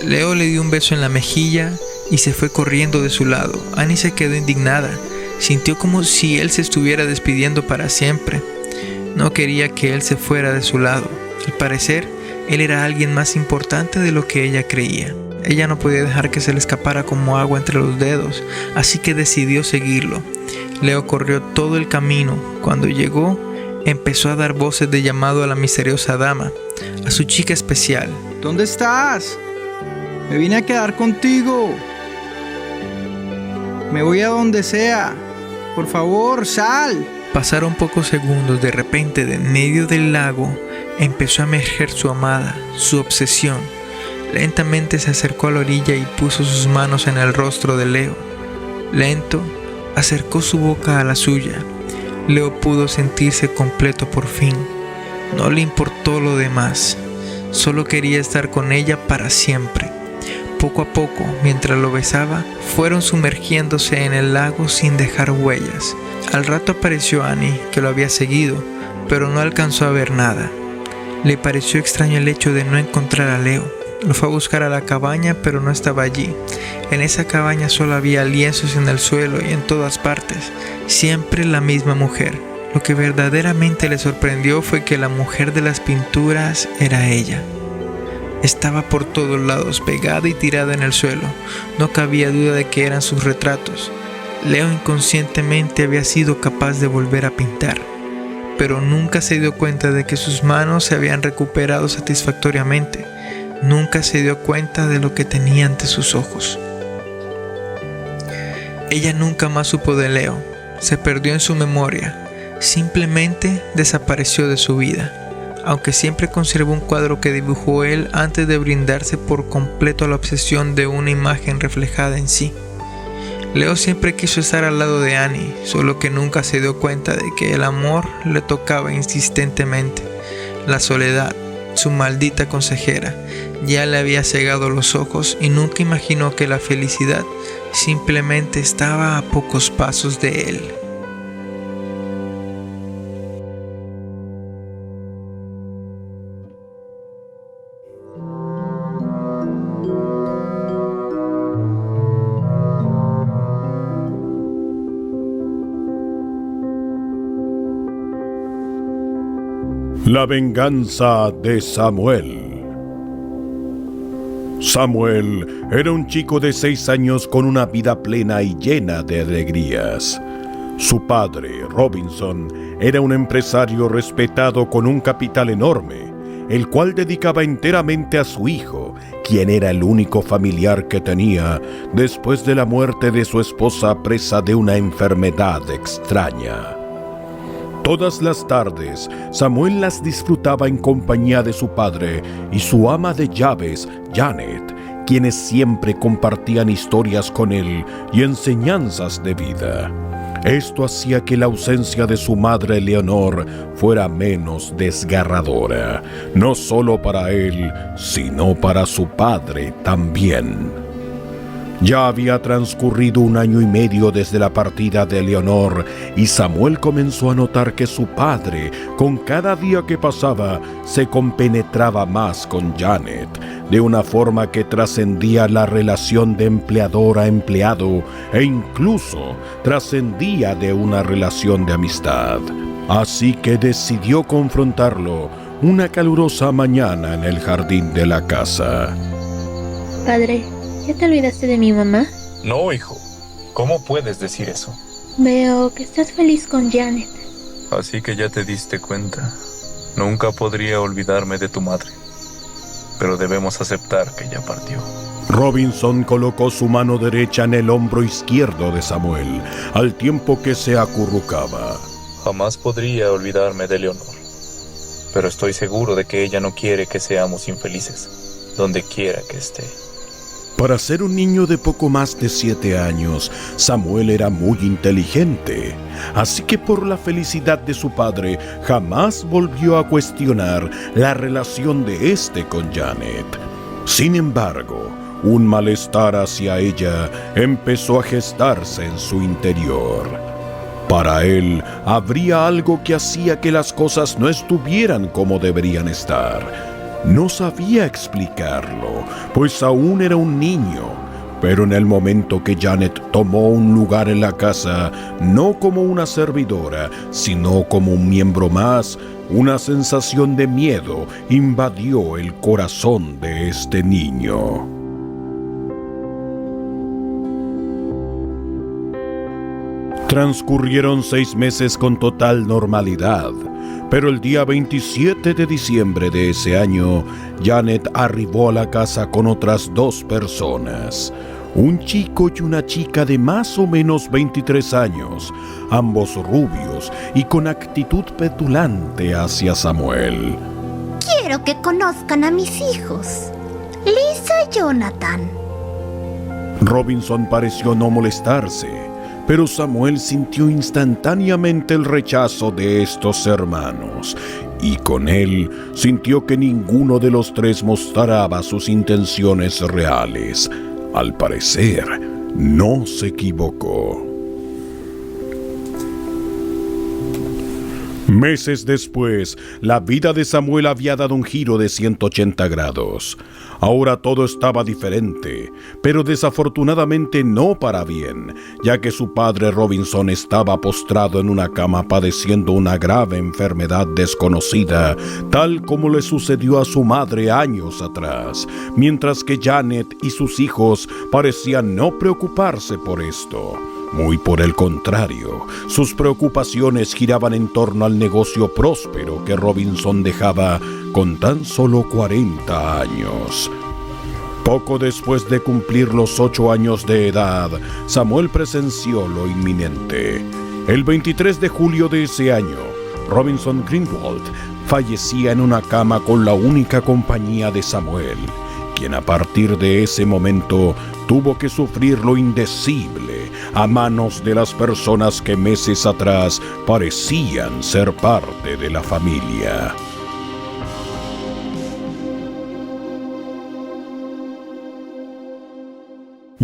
Leo le dio un beso en la mejilla y se fue corriendo de su lado. Annie se quedó indignada. Sintió como si él se estuviera despidiendo para siempre. No quería que él se fuera de su lado. Al parecer, él era alguien más importante de lo que ella creía. Ella no podía dejar que se le escapara como agua entre los dedos, así que decidió seguirlo. Leo corrió todo el camino. Cuando llegó, empezó a dar voces de llamado a la misteriosa dama, a su chica especial. ¿Dónde estás? Me vine a quedar contigo. Me voy a donde sea. Por favor, sal. Pasaron pocos segundos. De repente, de en medio del lago, empezó a emerger su amada, su obsesión. Lentamente se acercó a la orilla y puso sus manos en el rostro de Leo. Lento, acercó su boca a la suya. Leo pudo sentirse completo por fin. No le importó lo demás. Solo quería estar con ella para siempre. Poco a poco, mientras lo besaba, fueron sumergiéndose en el lago sin dejar huellas. Al rato apareció Annie, que lo había seguido, pero no alcanzó a ver nada. Le pareció extraño el hecho de no encontrar a Leo. Lo fue a buscar a la cabaña, pero no estaba allí. En esa cabaña solo había lienzos en el suelo y en todas partes. Siempre la misma mujer. Lo que verdaderamente le sorprendió fue que la mujer de las pinturas era ella. Estaba por todos lados, pegada y tirada en el suelo. No cabía duda de que eran sus retratos. Leo inconscientemente había sido capaz de volver a pintar, pero nunca se dio cuenta de que sus manos se habían recuperado satisfactoriamente. Nunca se dio cuenta de lo que tenía ante sus ojos. Ella nunca más supo de Leo. Se perdió en su memoria. Simplemente desapareció de su vida. Aunque siempre conservó un cuadro que dibujó él antes de brindarse por completo a la obsesión de una imagen reflejada en sí. Leo siempre quiso estar al lado de Annie, solo que nunca se dio cuenta de que el amor le tocaba insistentemente. La soledad, su maldita consejera, ya le había cegado los ojos y nunca imaginó que la felicidad simplemente estaba a pocos pasos de él. La venganza de Samuel. Samuel era un chico de 6 años con una vida plena y llena de alegrías. Su padre, Robinson, era un empresario respetado con un capital enorme, el cual dedicaba enteramente a su hijo, quien era el único familiar que tenía después de la muerte de su esposa presa de una enfermedad extraña. Todas las tardes, Samuel las disfrutaba en compañía de su padre y su ama de llaves, Janet, quienes siempre compartían historias con él y enseñanzas de vida. Esto hacía que la ausencia de su madre Leonor fuera menos desgarradora, no solo para él, sino para su padre también. Ya había transcurrido 1 año y medio desde la partida de Leonor y Samuel comenzó a notar que su padre, con cada día que pasaba, se compenetraba más con Janet, de una forma que trascendía la relación de empleador a empleado e incluso trascendía de una relación de amistad. Así que decidió confrontarlo una calurosa mañana en el jardín de la casa. Padre, ¿ya te olvidaste de mi mamá? No, hijo. ¿Cómo puedes decir eso? Veo que estás feliz con Janet. Así que ya te diste cuenta. Nunca podría olvidarme de tu madre. Pero debemos aceptar que ya partió. Robinson colocó su mano derecha en el hombro izquierdo de Samuel, al tiempo que se acurrucaba. Jamás podría olvidarme de Leonor. Pero estoy seguro de que ella no quiere que seamos infelices, donde quiera que esté. Para ser un niño de poco más de 7 años, Samuel era muy inteligente, así que por la felicidad de su padre, jamás volvió a cuestionar la relación de este con Janet. Sin embargo, un malestar hacia ella empezó a gestarse en su interior. Para él, habría algo que hacía que las cosas no estuvieran como deberían estar. No sabía explicarlo, pues aún era un niño. Pero en el momento que Janet tomó un lugar en la casa, no como una servidora, sino como un miembro más, una sensación de miedo invadió el corazón de este niño. Transcurrieron 6 meses con total normalidad, pero el día 27 de diciembre de ese año, Janet arribó a la casa con otras 2 personas. Un chico y una chica de más o menos 23 años, ambos rubios y con actitud petulante hacia Samuel. Quiero que conozcan a mis hijos, Lisa y Jonathan. Robinson pareció no molestarse, pero Samuel sintió instantáneamente el rechazo de estos hermanos, y con él sintió que ninguno de los 3 mostraba sus intenciones reales. Al parecer, no se equivocó. Meses después, la vida de Samuel había dado un giro de 180 grados. Ahora todo estaba diferente, pero desafortunadamente no para bien, ya que su padre Robinson estaba postrado en una cama padeciendo una grave enfermedad desconocida, tal como le sucedió a su madre años atrás, mientras que Janet y sus hijos parecían no preocuparse por esto. Muy por el contrario, sus preocupaciones giraban en torno al negocio próspero que Robinson dejaba con tan solo 40 años. Poco después de cumplir los 8 años de edad, Samuel presenció lo inminente. El 23 de julio de ese año, Robinson Greenwald fallecía en una cama con la única compañía de Samuel, quien a partir de ese momento tuvo que sufrir lo indecible a manos de las personas que meses atrás parecían ser parte de la familia.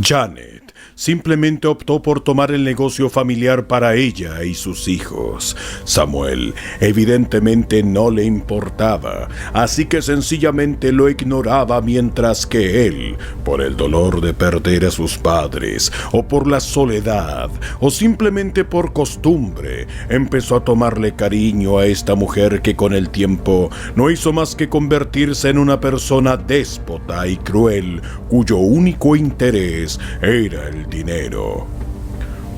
Janet simplemente optó por tomar el negocio familiar para ella y sus hijos. Samuel evidentemente no le importaba, así que sencillamente lo ignoraba, mientras que él, por el dolor de perder a sus padres, o por la soledad, o simplemente por costumbre, empezó a tomarle cariño a esta mujer que con el tiempo no hizo más que convertirse en una persona déspota y cruel, cuyo único interés era el dinero.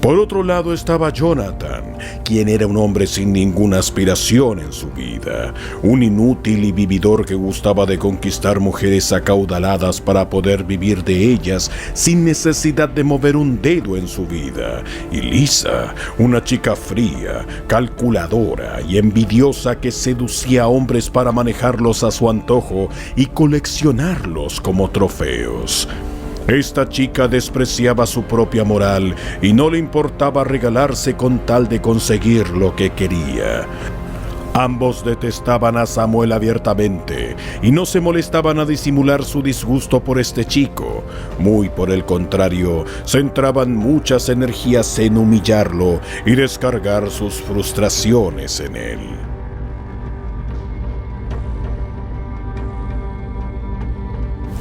Por otro lado estaba Jonathan, quien era un hombre sin ninguna aspiración en su vida, un inútil y vividor que gustaba de conquistar mujeres acaudaladas para poder vivir de ellas sin necesidad de mover un dedo en su vida, y Lisa, una chica fría, calculadora y envidiosa que seducía a hombres para manejarlos a su antojo y coleccionarlos como trofeos. Esta chica despreciaba su propia moral y no le importaba regalarse con tal de conseguir lo que quería. Ambos detestaban a Samuel abiertamente y no se molestaban a disimular su disgusto por este chico. Muy por el contrario, centraban muchas energías en humillarlo y descargar sus frustraciones en él.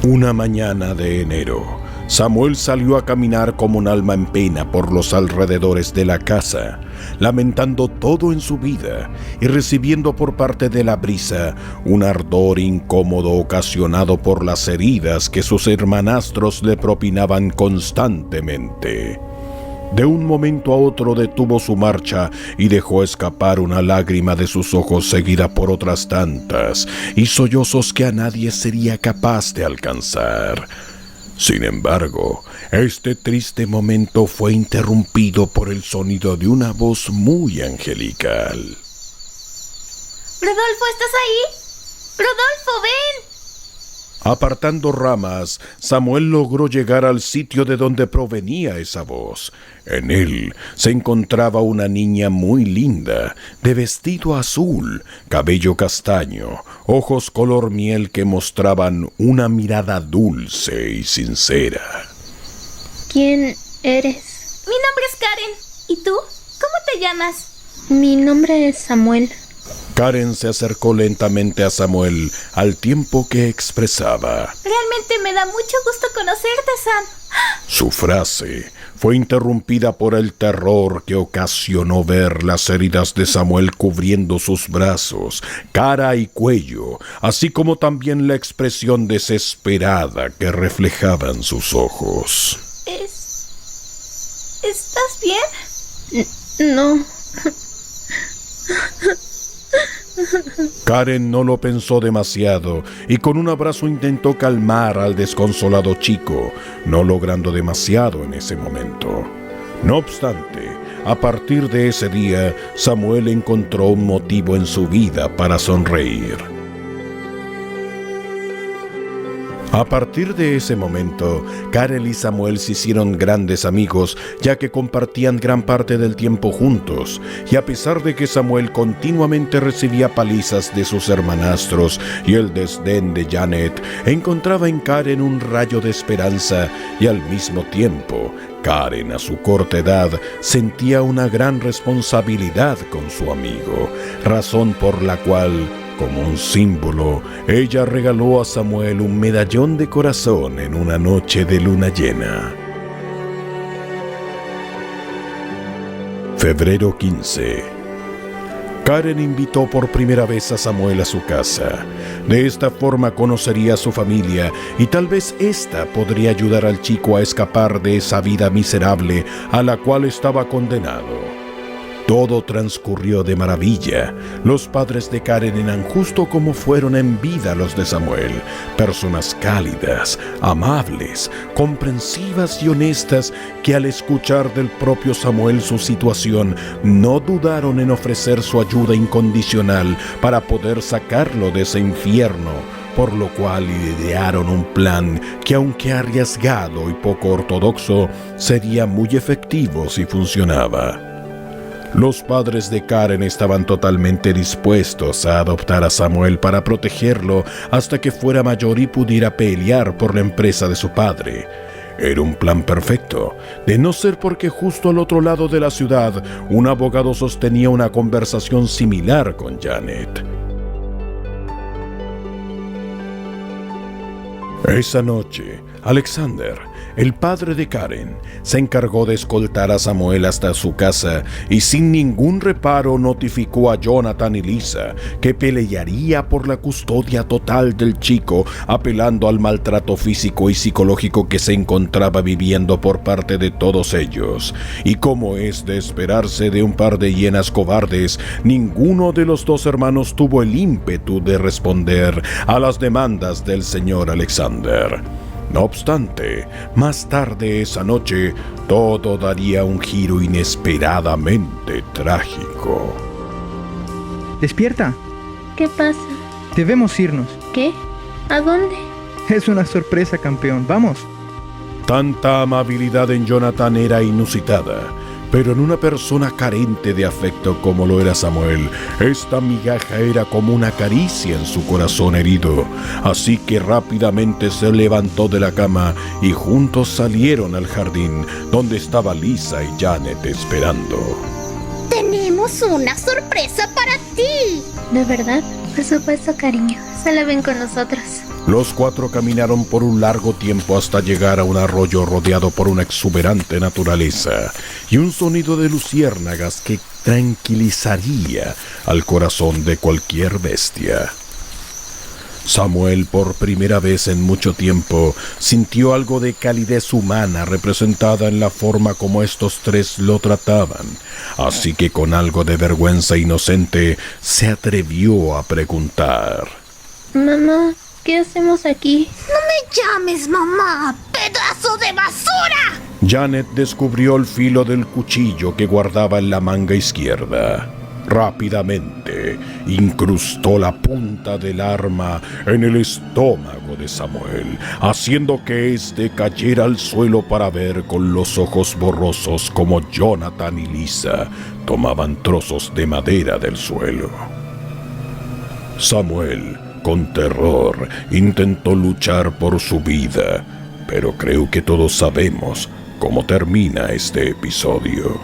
Una mañana de enero, Samuel salió a caminar como un alma en pena por los alrededores de la casa, lamentando todo en su vida y recibiendo por parte de la brisa un ardor incómodo ocasionado por las heridas que sus hermanastros le propinaban constantemente. De un momento a otro detuvo su marcha y dejó escapar una lágrima de sus ojos, seguida por otras tantas y sollozos que a nadie sería capaz de alcanzar. Sin embargo, este triste momento fue interrumpido por el sonido de una voz muy angelical. ¡Rodolfo, estás ahí! ¡Rodolfo, ven! Apartando ramas, Samuel logró llegar al sitio de donde provenía esa voz. En él se encontraba una niña muy linda, de vestido azul, cabello castaño, ojos color miel que mostraban una mirada dulce y sincera. ¿Quién eres? Mi nombre es Karen. ¿Y tú? ¿Cómo te llamas? Mi nombre es Samuel. Karen se acercó lentamente a Samuel al tiempo que expresaba: Realmente me da mucho gusto conocerte, Sam. Su frase fue interrumpida por el terror que ocasionó ver las heridas de Samuel cubriendo sus brazos, cara y cuello, así como también la expresión desesperada que reflejaban sus ojos. ¿Estás bien? No. Karen no lo pensó demasiado y con un abrazo intentó calmar al desconsolado chico, no logrando demasiado en ese momento. No obstante, a partir de ese día, Samuel encontró un motivo en su vida para sonreír. A partir de ese momento, Karen y Samuel se hicieron grandes amigos, ya que compartían gran parte del tiempo juntos, y a pesar de que Samuel continuamente recibía palizas de sus hermanastros y el desdén de Janet, encontraba en Karen un rayo de esperanza y al mismo tiempo, Karen, a su corta edad, sentía una gran responsabilidad con su amigo, razón por la cual, como un símbolo, ella regaló a Samuel un medallón de corazón en una noche de luna llena. Febrero 15. Karen invitó por primera vez a Samuel a su casa. De esta forma conocería a su familia y tal vez ésta podría ayudar al chico a escapar de esa vida miserable a la cual estaba condenado. Todo transcurrió de maravilla. Los padres de Karen eran justo como fueron en vida los de Samuel, personas cálidas, amables, comprensivas y honestas que al escuchar del propio Samuel su situación no dudaron en ofrecer su ayuda incondicional para poder sacarlo de ese infierno, por lo cual idearon un plan que, aunque arriesgado y poco ortodoxo, sería muy efectivo si funcionaba. Los padres de Karen estaban totalmente dispuestos a adoptar a Samuel para protegerlo hasta que fuera mayor y pudiera pelear por la empresa de su padre. Era un plan perfecto, de no ser porque justo al otro lado de la ciudad, un abogado sostenía una conversación similar con Janet. Esa noche, Alexander, el padre de Karen, se encargó de escoltar a Samuel hasta su casa y sin ningún reparo notificó a Jonathan y Lisa que pelearía por la custodia total del chico, apelando al maltrato físico y psicológico que se encontraba viviendo por parte de todos ellos. Y como es de esperarse de un par de hienas cobardes, ninguno de los dos hermanos tuvo el ímpetu de responder a las demandas del señor Alexander. No obstante, más tarde esa noche, todo daría un giro inesperadamente trágico. ¡Despierta! ¿Qué pasa? Debemos irnos. ¿Qué? ¿A dónde? Es una sorpresa, campeón. ¡Vamos! Tanta amabilidad en Jonathan era inusitada, pero en una persona carente de afecto como lo era Samuel, esta migaja era como una caricia en su corazón herido. Así que rápidamente se levantó de la cama y juntos salieron al jardín, donde estaba Lisa y Janet esperando. Tenemos una sorpresa para ti. ¿De verdad? Por supuesto, cariño. Solo ven con nosotros. Los cuatro caminaron por un largo tiempo hasta llegar a un arroyo rodeado por una exuberante naturaleza y un sonido de luciérnagas que tranquilizaría al corazón de cualquier bestia. Samuel, por primera vez en mucho tiempo, sintió algo de calidez humana representada en la forma como estos tres lo trataban, así que con algo de vergüenza inocente se atrevió a preguntar: Mamá, ¿qué hacemos aquí? No me llames mamá, pedazo de basura. Janet descubrió el filo del cuchillo que guardaba en la manga izquierda. Rápidamente incrustó la punta del arma en el estómago de Samuel, haciendo que éste cayera al suelo para ver con los ojos borrosos como Jonathan y Lisa tomaban trozos de madera del suelo. Samuel, con terror, intentó luchar por su vida, pero creo que todos sabemos cómo termina este episodio.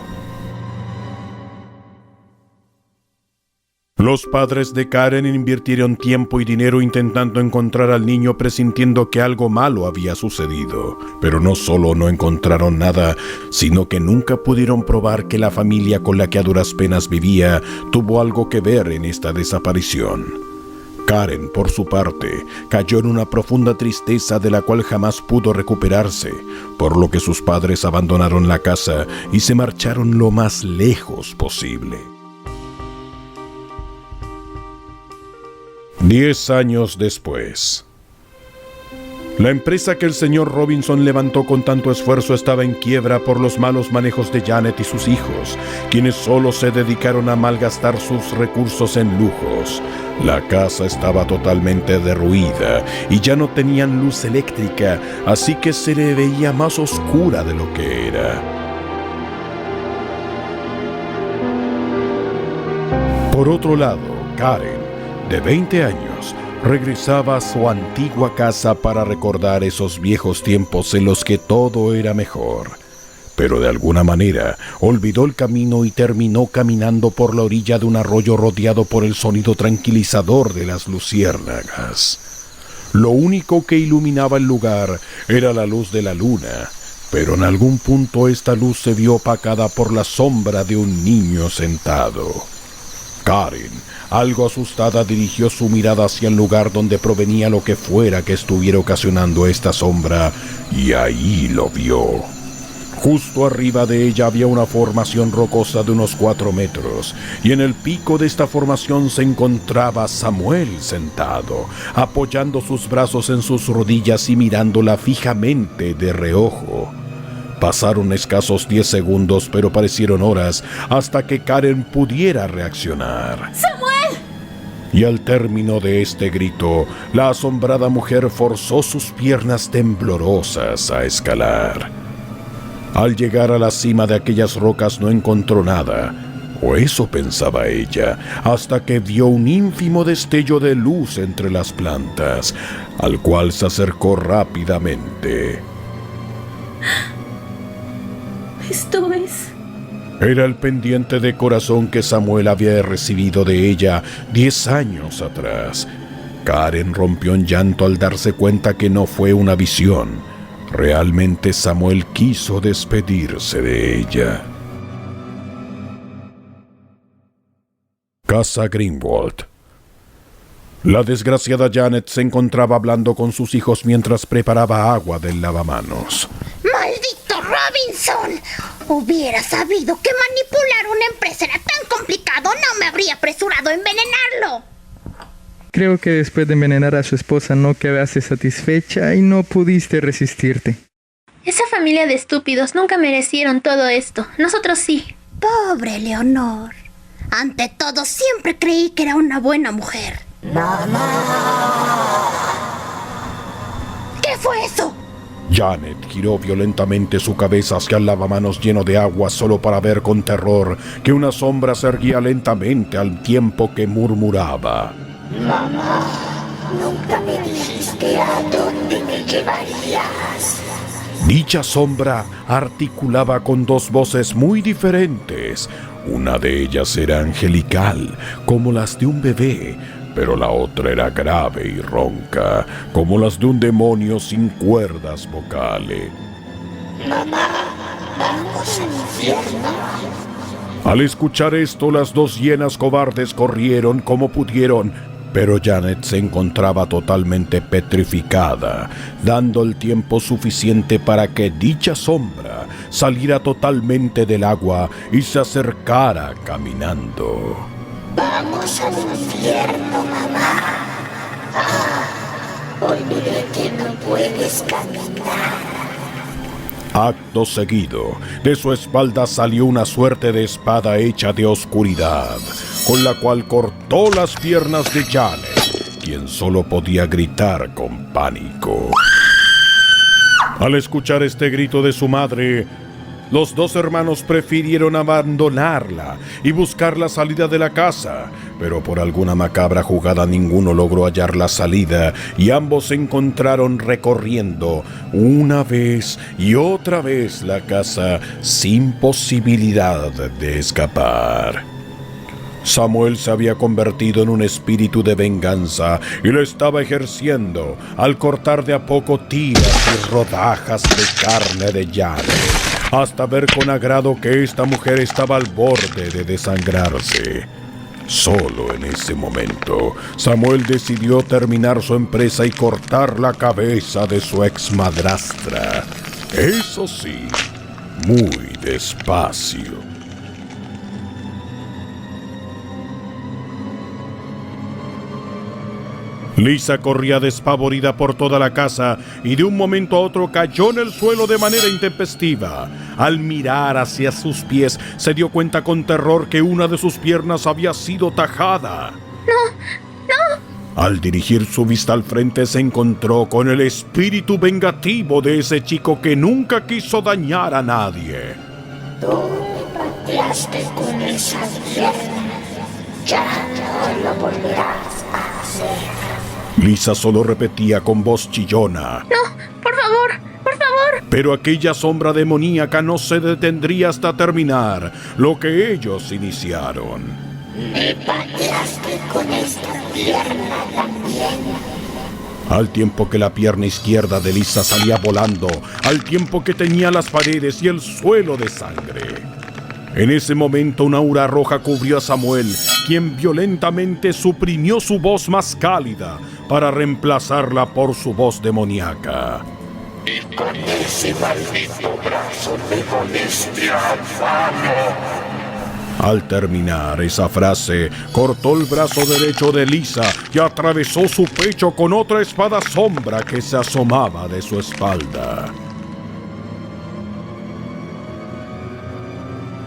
Los padres de Karen invirtieron tiempo y dinero intentando encontrar al niño, presintiendo que algo malo había sucedido. Pero no solo no encontraron nada, sino que nunca pudieron probar que la familia con la que a duras penas vivía tuvo algo que ver en esta desaparición. Karen, por su parte, cayó en una profunda tristeza de la cual jamás pudo recuperarse, por lo que sus padres abandonaron la casa y se marcharon lo más lejos posible. 10 años después. La empresa que el señor Robinson levantó con tanto esfuerzo estaba en quiebra por los malos manejos de Janet y sus hijos, quienes solo se dedicaron a malgastar sus recursos en lujos. La casa estaba totalmente derruida y ya no tenían luz eléctrica, así que se le veía más oscura de lo que era. Por otro lado, Karen, de 20 años, regresaba a su antigua casa para recordar esos viejos tiempos en los que todo era mejor. Pero de alguna manera olvidó el camino y terminó caminando por la orilla de un arroyo rodeado por el sonido tranquilizador de las luciérnagas. Lo único que iluminaba el lugar era la luz de la luna, pero en algún punto esta luz se vio opacada por la sombra de un niño sentado. Karen, algo asustada, dirigió su mirada hacia el lugar donde provenía lo que fuera que estuviera ocasionando esta sombra, y ahí lo vio. Justo arriba de ella había una formación rocosa de unos 4 metros, y en el pico de esta formación se encontraba Samuel sentado, apoyando sus brazos en sus rodillas y mirándola fijamente de reojo. Pasaron escasos 10 segundos, pero parecieron horas, hasta que Karen pudiera reaccionar. ¡Samuel! Y al término de este grito, la asombrada mujer forzó sus piernas temblorosas a escalar. Al llegar a la cima de aquellas rocas no encontró nada, o eso pensaba ella, hasta que vio un ínfimo destello de luz entre las plantas, al cual se acercó rápidamente. Esto es... Era el pendiente de corazón que Samuel había recibido de ella 10 años atrás. Karen rompió en llanto al darse cuenta que no fue una visión. Realmente Samuel quiso despedirse de ella. Casa Greenwald. La desgraciada Janet se encontraba hablando con sus hijos mientras preparaba agua del lavamanos. ¡Maldito Robinson! Hubiera sabido que manipular una empresa era tan complicado, no me habría apresurado a envenenarlo. Creo que después de envenenar a su esposa no quedaste satisfecha y no pudiste resistirte. Esa familia de estúpidos nunca merecieron todo esto. Nosotros sí. Pobre Leonor. Ante todo, siempre creí que era una buena mujer. ¡Mamá! ¿Qué fue eso? Janet giró violentamente su cabeza hacia el lavamanos lleno de agua solo para ver con terror que una sombra se erguía lentamente al tiempo que murmuraba. Mamá, nunca me dijiste a dónde me llevarías. Dicha sombra articulaba con 2 voces muy diferentes. Una de ellas era angelical, como las de un bebé, pero la otra era grave y ronca, como las de un demonio sin cuerdas vocales. Mamá, vamos al infierno. Al escuchar esto, las 2 hienas cobardes corrieron como pudieron, pero Janet se encontraba totalmente petrificada, dando el tiempo suficiente para que dicha sombra saliera totalmente del agua y se acercara caminando. Vamos al infierno, mamá. Olvidé que no puedes caminar. Acto seguido, de su espalda salió una suerte de espada hecha de oscuridad, con la cual cortó las piernas de Janet, quien solo podía gritar con pánico. Al escuchar este grito de su madre, los 2 hermanos prefirieron abandonarla y buscar la salida de la casa, pero por alguna macabra jugada ninguno logró hallar la salida y ambos se encontraron recorriendo una vez y otra vez la casa sin posibilidad de escapar. Samuel se había convertido en un espíritu de venganza y lo estaba ejerciendo al cortar de a poco tiras y rodajas de carne de llave, hasta ver con agrado que esta mujer estaba al borde de desangrarse. Solo en ese momento, Samuel decidió terminar su empresa y cortar la cabeza de su exmadrastra. Eso sí, muy despacio. Lisa corría despavorida por toda la casa y de un momento a otro cayó en el suelo de manera intempestiva. Al mirar hacia sus pies, se dio cuenta con terror que una de sus piernas había sido tajada. ¡No! Al dirigir su vista al frente, se encontró con el espíritu vengativo de ese chico que nunca quiso dañar a nadie. Tú me pateaste con esas piernas. Ya no lo volverás a hacer. Lisa solo repetía con voz chillona: ¡No! ¡Por favor! ¡Por favor! Pero aquella sombra demoníaca no se detendría hasta terminar lo que ellos iniciaron. Me pateaste con esta pierna también. Al tiempo que la pierna izquierda de Lisa salía volando, al tiempo que tenía las paredes y el suelo de sangre. En ese momento una aura roja cubrió a Samuel, quien violentamente suprimió su voz más cálida para reemplazarla por su voz demoníaca. Y con ese maldito brazo me volviste al mano. Al terminar esa frase, cortó el brazo derecho de Lisa y atravesó su pecho con otra espada sombra que se asomaba de su espalda.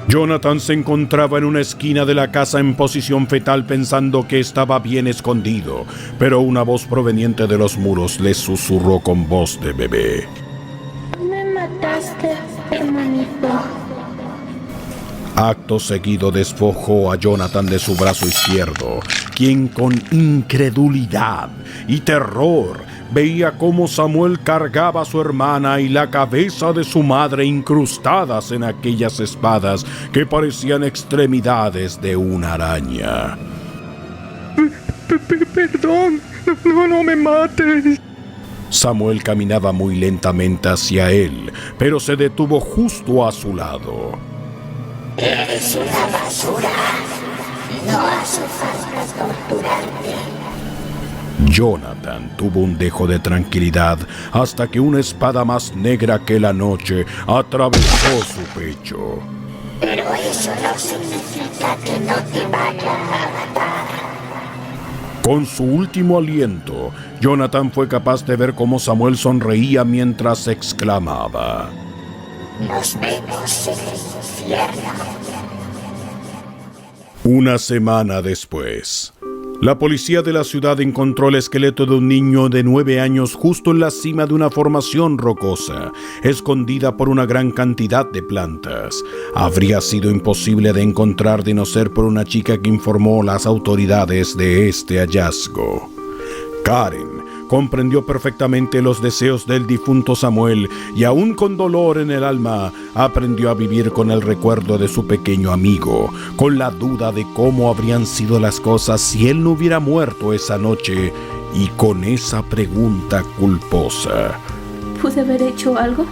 Jonathan se encontraba en una esquina de la casa en posición fetal pensando que estaba bien escondido, pero una voz proveniente de los muros le susurró con voz de bebé: Me mataste, hermanito. Acto seguido despojó a Jonathan de su brazo izquierdo, quien con incredulidad y terror veía cómo Samuel cargaba a su hermana y la cabeza de su madre incrustadas en aquellas espadas que parecían extremidades de una araña. Perdón, no me mates. Samuel caminaba muy lentamente hacia él, pero se detuvo justo a su lado. Eres una basura. No hace falta torturarte. Jonathan tuvo un dejo de tranquilidad hasta que una espada más negra que la noche atravesó su pecho. Pero eso no significa que no te vaya a matar. Con su último aliento, Jonathan fue capaz de ver cómo Samuel sonreía mientras exclamaba: Nos vemos en el infierno. Una semana después, la policía de la ciudad encontró el esqueleto de un niño de 9 años justo en la cima de una formación rocosa, escondida por una gran cantidad de plantas. Habría sido imposible de encontrar de no ser por una chica que informó a las autoridades de este hallazgo. Karen comprendió perfectamente los deseos del difunto Samuel y aún con dolor en el alma, aprendió a vivir con el recuerdo de su pequeño amigo, con la duda de cómo habrían sido las cosas si él no hubiera muerto esa noche y con esa pregunta culposa. ¿Pude haber hecho algo?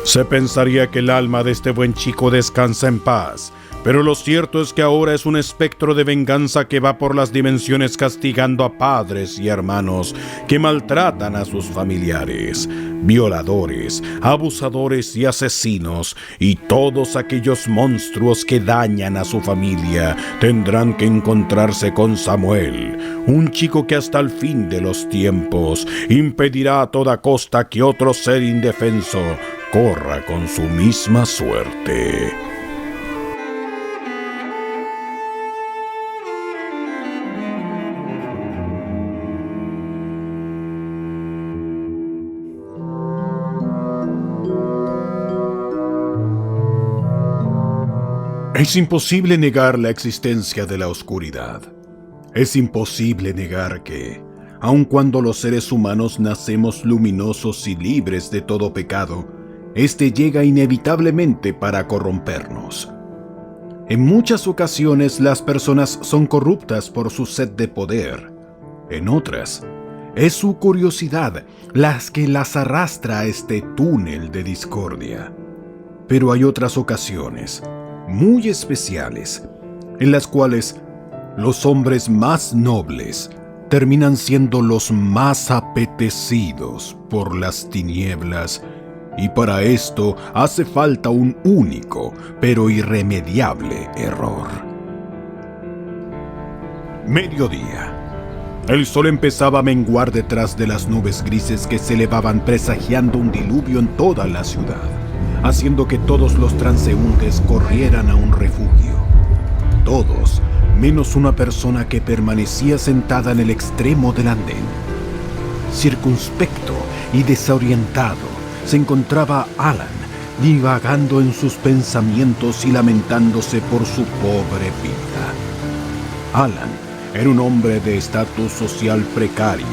Se pensaría que el alma de este buen chico descansa en paz, pero lo cierto es que ahora es un espectro de venganza que va por las dimensiones castigando a padres y hermanos que maltratan a sus familiares, violadores, abusadores y asesinos, y todos aquellos monstruos que dañan a su familia tendrán que encontrarse con Samuel, un chico que hasta el fin de los tiempos impedirá a toda costa que otro ser indefenso corra con su misma suerte. Es imposible negar la existencia de la oscuridad. Es imposible negar que, aun cuando los seres humanos nacemos luminosos y libres de todo pecado, este llega inevitablemente para corrompernos. En muchas ocasiones las personas son corruptas por su sed de poder. En otras, es su curiosidad las que las arrastra a este túnel de discordia. Pero hay otras ocasiones, muy especiales, en las cuales los hombres más nobles terminan siendo los más apetecidos por las tinieblas, y para esto hace falta un único, pero irremediable error. Mediodía. El sol empezaba a menguar detrás de las nubes grises que se elevaban presagiando un diluvio en toda la ciudad, haciendo que todos los transeúntes corrieran a un refugio. Todos, menos una persona que permanecía sentada en el extremo del andén. Circunspecto y desorientado, se encontraba Alan, divagando en sus pensamientos y lamentándose por su pobre vida. Alan era un hombre de estatus social precario,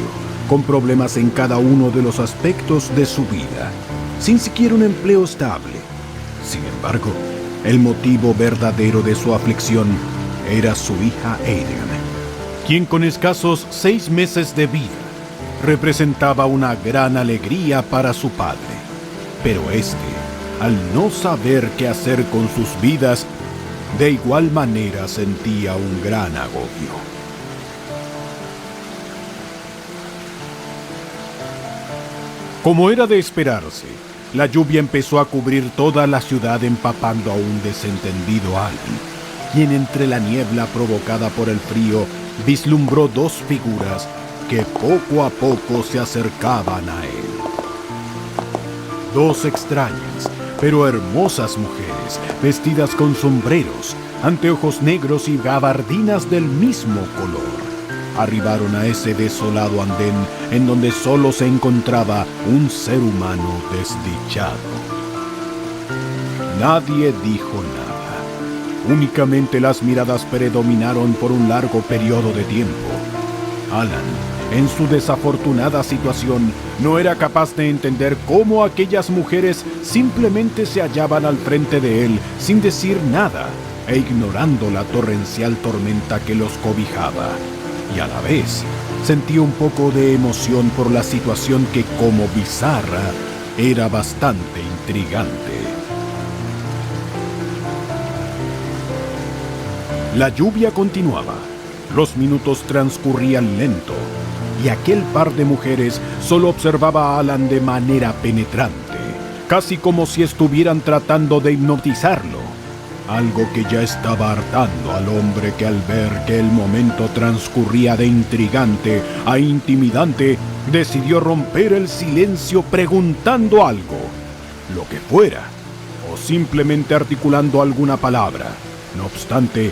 con problemas en cada uno de los aspectos de su vida, sin siquiera un empleo estable. Sin embargo, el motivo verdadero de su aflicción era su hija Adrian, quien con escasos 6 meses de vida representaba una gran alegría para su padre. Pero al no saber qué hacer con sus vidas, de igual manera sentía un gran agobio. Como era de esperarse, la lluvia empezó a cubrir toda la ciudad empapando a un desentendido Alan, quien entre la niebla provocada por el frío vislumbró 2 figuras que poco a poco se acercaban a él. 2 extrañas, pero hermosas mujeres, vestidas con sombreros, anteojos negros y gabardinas del mismo color, arribaron a ese desolado andén en donde solo se encontraba un ser humano desdichado. Nadie dijo nada. Únicamente las miradas predominaron por un largo periodo de tiempo. Alan, en su desafortunada situación, no era capaz de entender cómo aquellas mujeres simplemente se hallaban al frente de él sin decir nada e ignorando la torrencial tormenta que los cobijaba. Y a la vez sentía un poco de emoción por la situación que, como bizarra, era bastante intrigante. La lluvia continuaba. Los minutos transcurrían lento, y aquel par de mujeres solo observaba a Alan de manera penetrante, casi como si estuvieran tratando de hipnotizarlo, algo que ya estaba hartando al hombre que al ver que el momento transcurría de intrigante a intimidante, decidió romper el silencio preguntando algo, lo que fuera, o simplemente articulando alguna palabra. No obstante,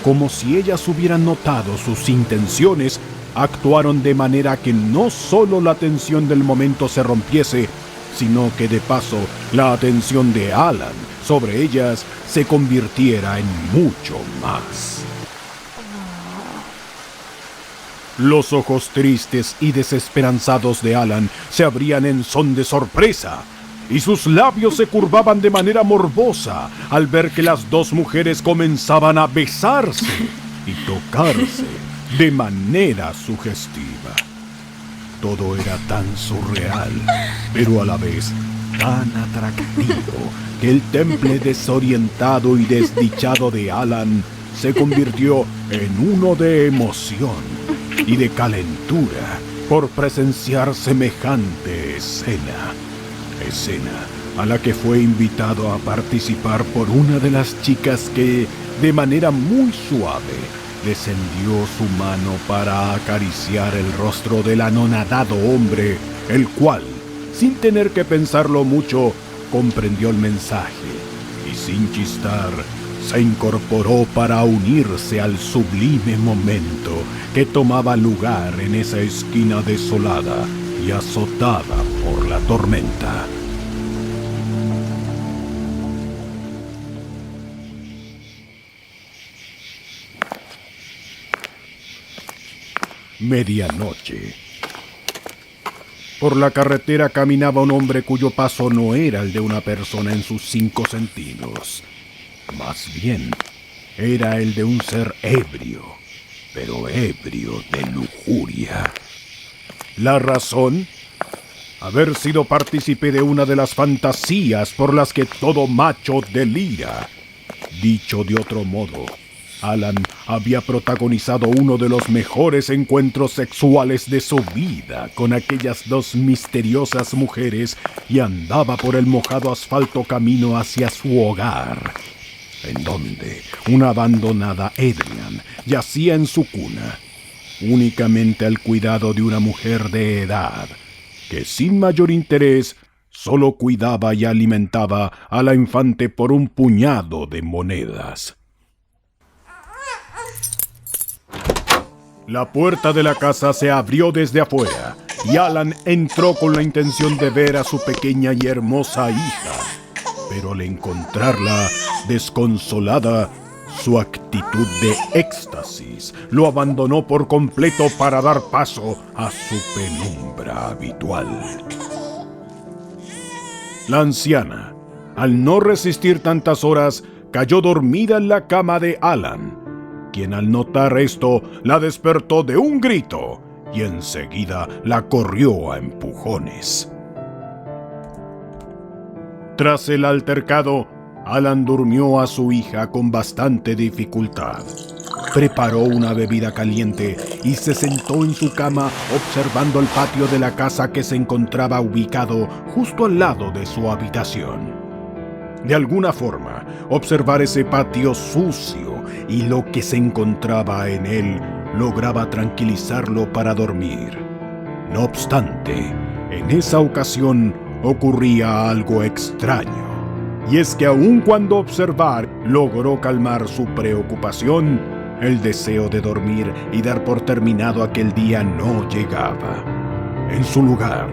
como si ellas hubieran notado sus intenciones, actuaron de manera que no solo la tensión del momento se rompiese, sino que de paso la atención de Alan sobre ellas se convirtiera en mucho más. Los ojos tristes y desesperanzados de Alan se abrían en son de sorpresa, y sus labios se curvaban de manera morbosa al ver que las 2 mujeres comenzaban a besarse y tocarse de manera sugestiva. Todo era tan surreal, pero a la vez tan atractivo, que el temple desorientado y desdichado de Alan se convirtió en uno de emoción y de calentura por presenciar semejante escena a la que fue invitado a participar por una de las chicas que, de manera muy suave, descendió su mano para acariciar el rostro del anonadado hombre, el cual, sin tener que pensarlo mucho, comprendió el mensaje y sin chistar, se incorporó para unirse al sublime momento que tomaba lugar en esa esquina desolada y azotada por la tormenta. Medianoche. Por la carretera caminaba un hombre cuyo paso no era el de una persona en sus 5 sentidos. Más bien, era el de un ser ebrio, pero ebrio de lujuria. ¿La razón? Haber sido partícipe de una de las fantasías por las que todo macho delira. Dicho de otro modo, Alan había protagonizado uno de los mejores encuentros sexuales de su vida con aquellas dos misteriosas mujeres y andaba por el mojado asfalto camino hacia su hogar, en donde una abandonada Adrian yacía en su cuna, únicamente al cuidado de una mujer de edad, que sin mayor interés solo cuidaba y alimentaba a la infante por un puñado de monedas. La puerta de la casa se abrió desde afuera y Alan entró con la intención de ver a su pequeña y hermosa hija, pero al encontrarla desconsolada, su actitud de éxtasis lo abandonó por completo para dar paso a su penumbra habitual. La anciana, al no resistir tantas horas, cayó dormida en la cama de Alan, quien al notar esto la despertó de un grito y enseguida la corrió a empujones. Tras el altercado, Alan durmió a su hija con bastante dificultad. Preparó una bebida caliente y se sentó en su cama observando el patio de la casa que se encontraba ubicado justo al lado de su habitación. De alguna forma, observar ese patio sucio y lo que se encontraba en él lograba tranquilizarlo para dormir. No obstante, en esa ocasión ocurría algo extraño. Y es que aun cuando observar logró calmar su preocupación, el deseo de dormir y dar por terminado aquel día no llegaba. En su lugar,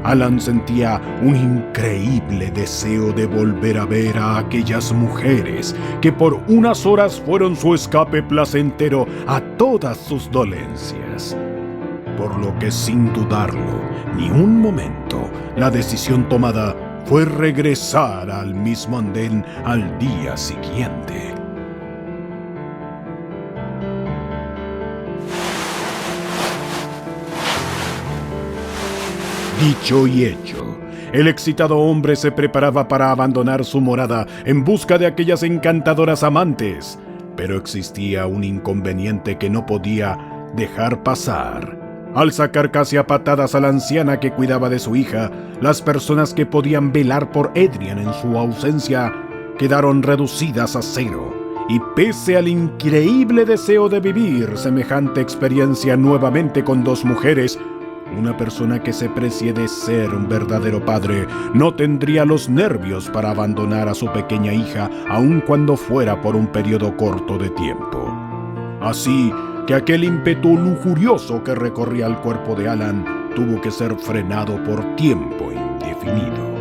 Alan sentía un increíble deseo de volver a ver a aquellas mujeres que por unas horas fueron su escape placentero a todas sus dolencias. Por lo que sin dudarlo ni un momento, la decisión tomada fue regresar al mismo andén al día siguiente. Dicho y hecho, el excitado hombre se preparaba para abandonar su morada en busca de aquellas encantadoras amantes, pero existía un inconveniente que no podía dejar pasar. Al sacar casi a patadas a la anciana que cuidaba de su hija, las personas que podían velar por Adrian en su ausencia quedaron reducidas a cero. Y pese al increíble deseo de vivir semejante experiencia nuevamente con dos mujeres, una persona que se precie de ser un verdadero padre no tendría los nervios para abandonar a su pequeña hija aun cuando fuera por un periodo corto de tiempo. Así que aquel ímpetu lujurioso que recorría el cuerpo de Alan tuvo que ser frenado por tiempo indefinido.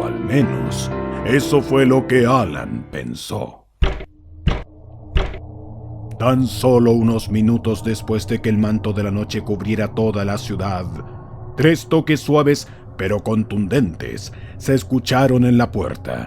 O al menos, eso fue lo que Alan pensó. Tan solo unos minutos después de que el manto de la noche cubriera toda la ciudad, 3 toques suaves pero contundentes se escucharon en la puerta.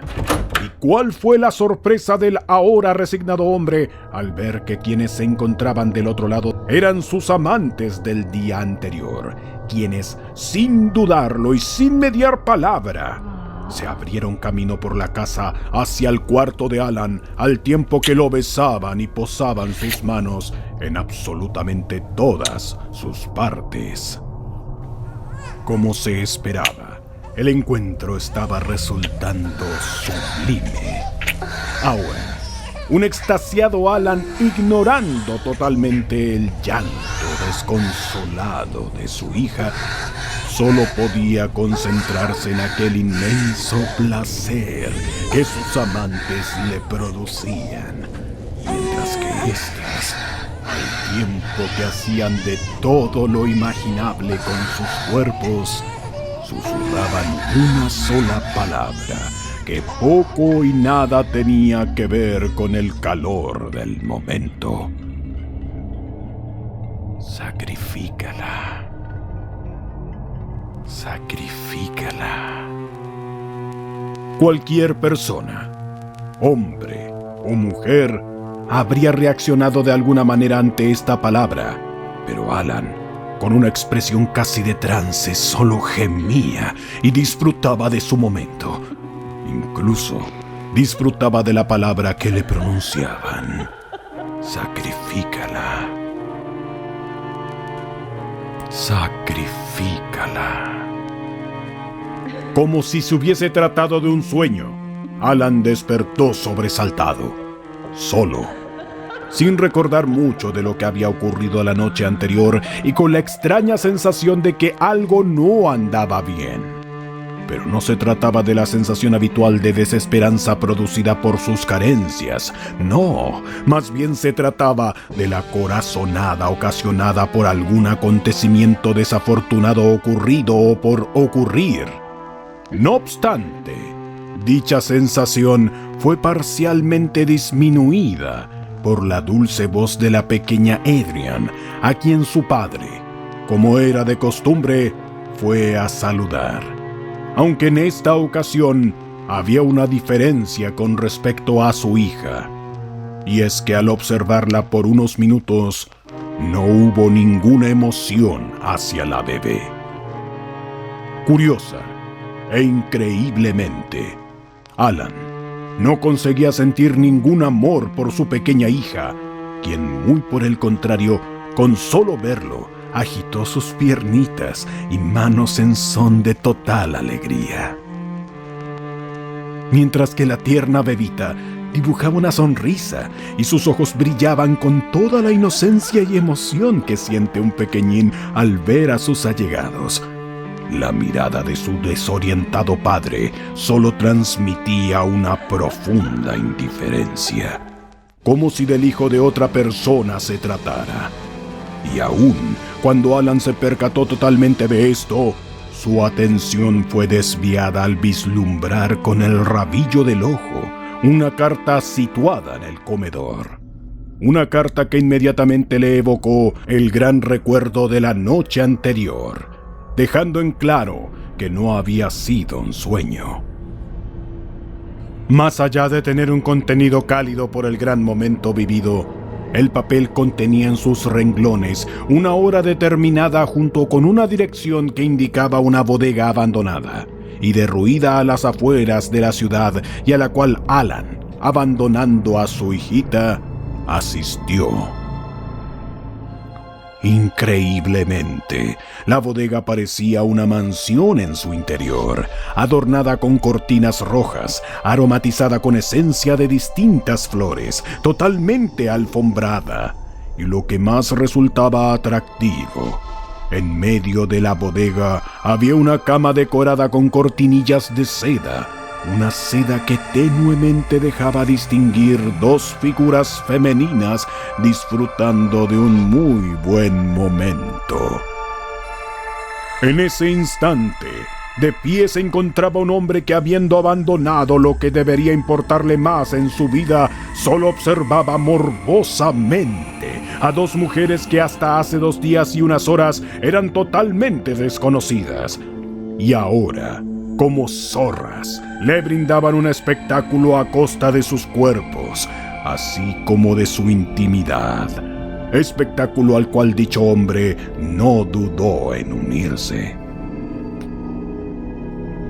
¿Y cuál fue la sorpresa del ahora resignado hombre al ver que quienes se encontraban del otro lado eran sus amantes del día anterior, quienes, sin dudarlo y sin mediar palabra, se abrieron camino por la casa hacia el cuarto de Alan al tiempo que lo besaban y posaban sus manos en absolutamente todas sus partes? Como se esperaba, el encuentro estaba resultando sublime. Ahora, un extasiado Alan, ignorando totalmente el llanto desconsolado de su hija, solo podía concentrarse en aquel inmenso placer que sus amantes le producían, mientras que éstas, al tiempo que hacían de todo lo imaginable con sus cuerpos, susurraban una sola palabra que poco y nada tenía que ver con el calor del momento. Sacrifícala. Sacrifícala. Cualquier persona, hombre o mujer, habría reaccionado de alguna manera ante esta palabra, pero Alan, con una expresión casi de trance, solo gemía y disfrutaba de su momento. Incluso disfrutaba de la palabra que le pronunciaban. Sacrifícala. Sacrifícala. Como si se hubiese tratado de un sueño, Alan despertó sobresaltado, solo, sin recordar mucho de lo que había ocurrido la noche anterior y con la extraña sensación de que algo no andaba bien. Pero no se trataba de la sensación habitual de desesperanza producida por sus carencias. No, más bien se trataba de la corazonada ocasionada por algún acontecimiento desafortunado ocurrido o por ocurrir. No obstante, dicha sensación fue parcialmente disminuida por la dulce voz de la pequeña Adrian, a quien su padre, como era de costumbre, fue a saludar. Aunque en esta ocasión había una diferencia con respecto a su hija, y es que al observarla por unos minutos, no hubo ninguna emoción hacia la bebé. Curiosa e increíblemente, Alan no conseguía sentir ningún amor por su pequeña hija, quien muy por el contrario, con solo verlo, agitó sus piernitas y manos en son de total alegría. Mientras que la tierna bebita dibujaba una sonrisa y sus ojos brillaban con toda la inocencia y emoción que siente un pequeñín al ver a sus allegados. La mirada de su desorientado padre solo transmitía una profunda indiferencia, como si del hijo de otra persona se tratara. Y aún cuando Alan se percató totalmente de esto, su atención fue desviada al vislumbrar con el rabillo del ojo una carta situada en el comedor. Una carta que inmediatamente le evocó el gran recuerdo de la noche anterior, dejando en claro que no había sido un sueño. Más allá de tener un contenido cálido por el gran momento vivido, el papel contenía en sus renglones una hora determinada junto con una dirección que indicaba una bodega abandonada y derruida a las afueras de la ciudad y a la cual Alan, abandonando a su hijita, asistió. Increíblemente, la bodega parecía una mansión en su interior, adornada con cortinas rojas, aromatizada con esencia de distintas flores, totalmente alfombrada, y lo que más resultaba atractivo, en medio de la bodega había una cama decorada con cortinillas de seda, una seda que tenuemente dejaba distinguir dos figuras femeninas disfrutando de un muy buen momento. En ese instante, de pie se encontraba un hombre que, habiendo abandonado lo que debería importarle más en su vida, solo observaba morbosamente a dos mujeres que hasta hace 2 días y unas horas eran totalmente desconocidas. Y ahora, como zorras, le brindaban un espectáculo a costa de sus cuerpos, así como de su intimidad. Espectáculo al cual dicho hombre no dudó en unirse.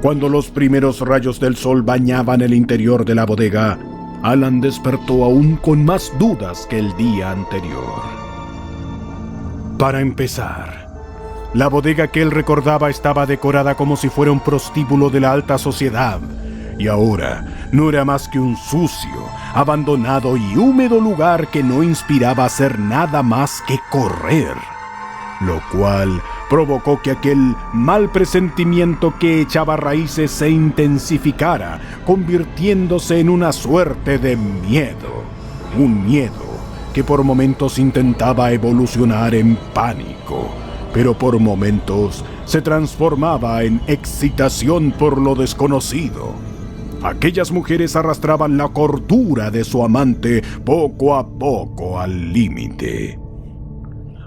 Cuando los primeros rayos del sol bañaban el interior de la bodega, Alan despertó aún con más dudas que el día anterior. Para empezar, la bodega que él recordaba estaba decorada como si fuera un prostíbulo de la alta sociedad, y ahora no era más que un sucio, abandonado y húmedo lugar que no inspiraba a hacer nada más que correr, lo cual provocó que aquel mal presentimiento que echaba raíces se intensificara, convirtiéndose en una suerte de miedo, un miedo que por momentos intentaba evolucionar en pánico, pero por momentos se transformaba en excitación por lo desconocido. Aquellas mujeres arrastraban la cordura de su amante poco a poco al límite.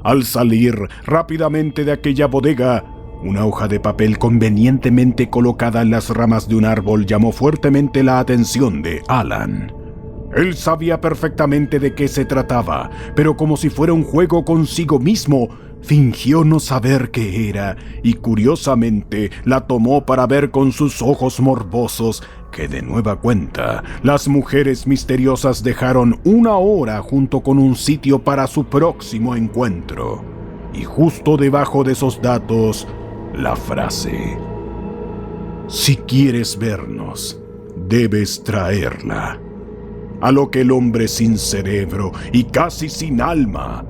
Al salir rápidamente de aquella bodega, una hoja de papel convenientemente colocada en las ramas de un árbol llamó fuertemente la atención de Alan. Él sabía perfectamente de qué se trataba, pero como si fuera un juego consigo mismo, fingió no saber qué era y curiosamente la tomó para ver con sus ojos morbosos que de nueva cuenta las mujeres misteriosas dejaron una hora junto con un sitio para su próximo encuentro. Y justo debajo de esos datos, la frase: si quieres vernos, debes traerla. A lo que el hombre sin cerebro y casi sin alma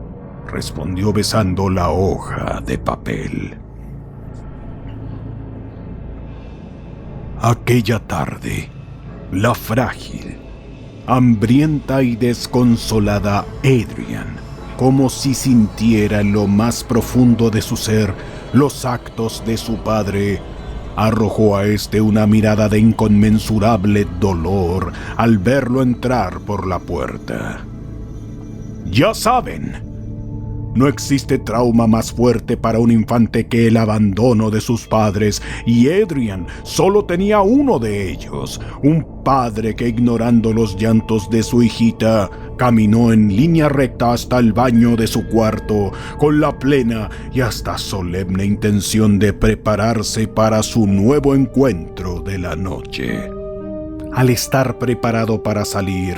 respondió besando la hoja de papel. Aquella tarde, la frágil, hambrienta y desconsolada Adrian, como si sintiera en lo más profundo de su ser los actos de su padre, arrojó a este una mirada de inconmensurable dolor al verlo entrar por la puerta. Ya saben, no existe trauma más fuerte para un infante que el abandono de sus padres, y Adrian solo tenía uno de ellos, un padre que, ignorando los llantos de su hijita, caminó en línea recta hasta el baño de su cuarto con la plena y hasta solemne intención de prepararse para su nuevo encuentro de la noche. Al estar preparado para salir,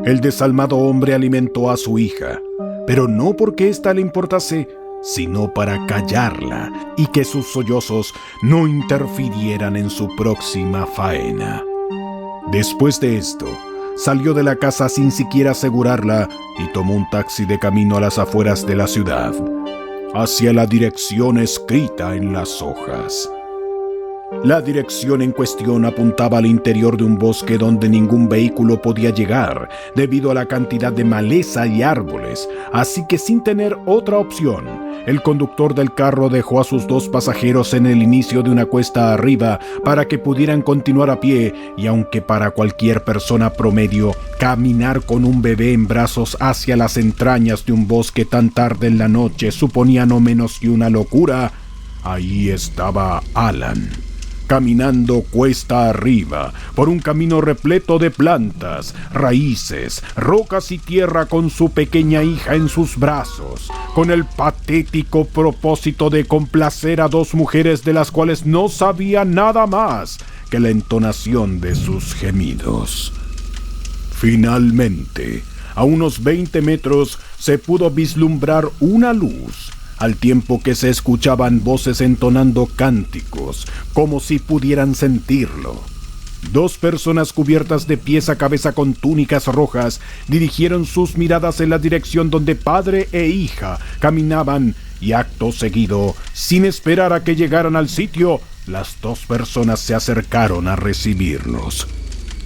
el desalmado hombre alimentó a su hija, pero no porque ésta le importase, sino para callarla y que sus sollozos no interfirieran en su próxima faena. Después de esto, salió de la casa sin siquiera asegurarla y tomó un taxi de camino a las afueras de la ciudad, hacia la dirección escrita en las hojas. La dirección en cuestión apuntaba al interior de un bosque donde ningún vehículo podía llegar debido a la cantidad de maleza y árboles, así que sin tener otra opción, el conductor del carro dejó a sus dos pasajeros en el inicio de una cuesta arriba para que pudieran continuar a pie, y aunque para cualquier persona promedio caminar con un bebé en brazos hacia las entrañas de un bosque tan tarde en la noche suponía no menos que una locura, ahí estaba Alan, caminando cuesta arriba por un camino repleto de plantas, raíces, rocas y tierra con su pequeña hija en sus brazos, con el patético propósito de complacer a dos mujeres de las cuales no sabía nada más que la entonación de sus gemidos. Finalmente, a unos 20 metros se pudo vislumbrar una luz, al tiempo que se escuchaban voces entonando cánticos, como si pudieran sentirlo. Dos personas cubiertas de pies a cabeza con túnicas rojas dirigieron sus miradas en la dirección donde padre e hija caminaban, y acto seguido, sin esperar a que llegaran al sitio, las dos personas se acercaron a recibirlos.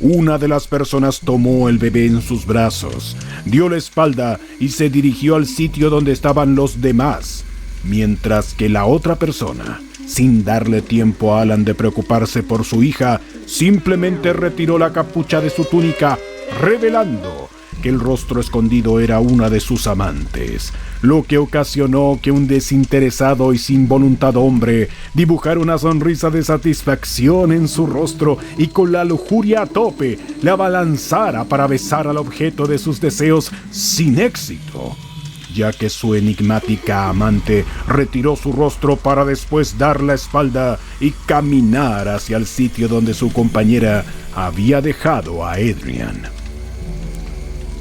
Una de las personas tomó el bebé en sus brazos, dio la espalda y se dirigió al sitio donde estaban los demás, mientras que la otra persona, sin darle tiempo a Alan de preocuparse por su hija, simplemente retiró la capucha de su túnica, revelando que el rostro escondido era una de sus amantes, lo que ocasionó que un desinteresado y sin voluntad hombre dibujara una sonrisa de satisfacción en su rostro y con la lujuria a tope le abalanzara para besar al objeto de sus deseos sin éxito, ya que su enigmática amante retiró su rostro para después dar la espalda y caminar hacia el sitio donde su compañera había dejado a Adrian.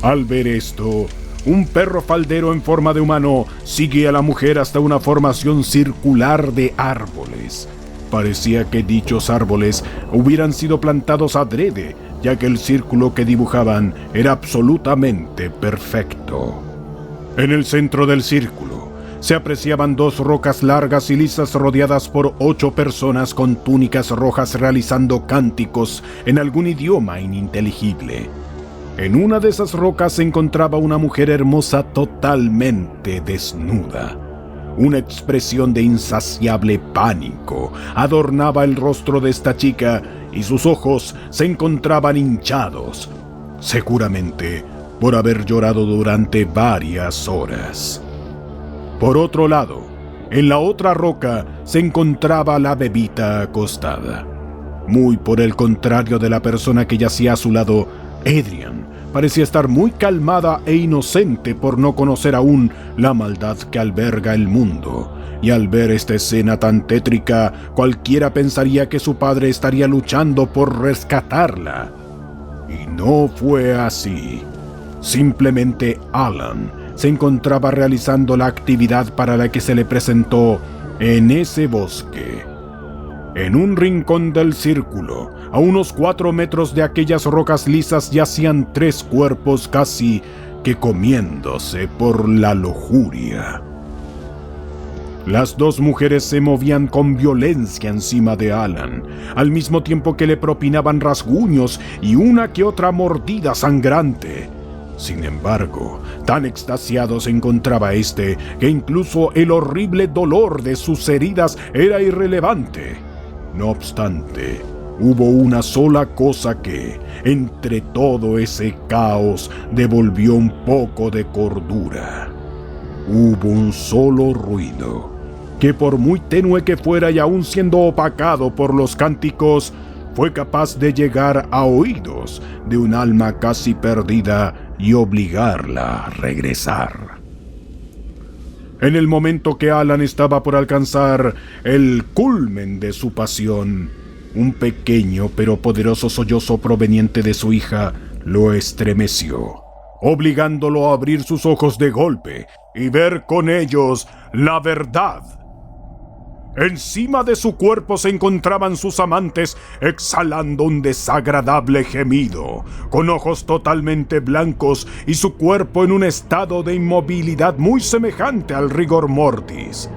Al ver esto, un perro faldero en forma de humano sigue a la mujer hasta una formación circular de árboles. Parecía que dichos árboles hubieran sido plantados adrede, ya que el círculo que dibujaban era absolutamente perfecto. En el centro del círculo se apreciaban dos rocas largas y lisas rodeadas por 8 personas con túnicas rojas realizando cánticos en algún idioma ininteligible. En una de esas rocas se encontraba una mujer hermosa totalmente desnuda. Una expresión de insaciable pánico adornaba el rostro de esta chica y sus ojos se encontraban hinchados, seguramente por haber llorado durante varias horas. Por otro lado, en la otra roca se encontraba la bebita acostada. Muy por el contrario de la persona que yacía a su lado, Adrian parecía estar muy calmada e inocente por no conocer aún la maldad que alberga el mundo. Y al ver esta escena tan tétrica, cualquiera pensaría que su padre estaría luchando por rescatarla. Y no fue así. Simplemente Alan se encontraba realizando la actividad para la que se le presentó en ese bosque. En un rincón del círculo, a unos 4 metros de aquellas rocas lisas, yacían 3 cuerpos casi que comiéndose por la lujuria. Las 2 mujeres se movían con violencia encima de Alan, al mismo tiempo que le propinaban rasguños y una que otra mordida sangrante. Sin embargo, tan extasiado se encontraba este, que incluso el horrible dolor de sus heridas era irrelevante. No obstante, hubo una sola cosa que, entre todo ese caos, devolvió un poco de cordura. Hubo un solo ruido, que por muy tenue que fuera y aún siendo opacado por los cánticos, fue capaz de llegar a oídos de un alma casi perdida y obligarla a regresar. En el momento que Alan estaba por alcanzar el culmen de su pasión, un pequeño pero poderoso sollozo proveniente de su hija lo estremeció, obligándolo a abrir sus ojos de golpe y ver con ellos la verdad. Encima de su cuerpo se encontraban sus amantes exhalando un desagradable gemido, con ojos totalmente blancos y su cuerpo en un estado de inmovilidad muy semejante al rigor mortis.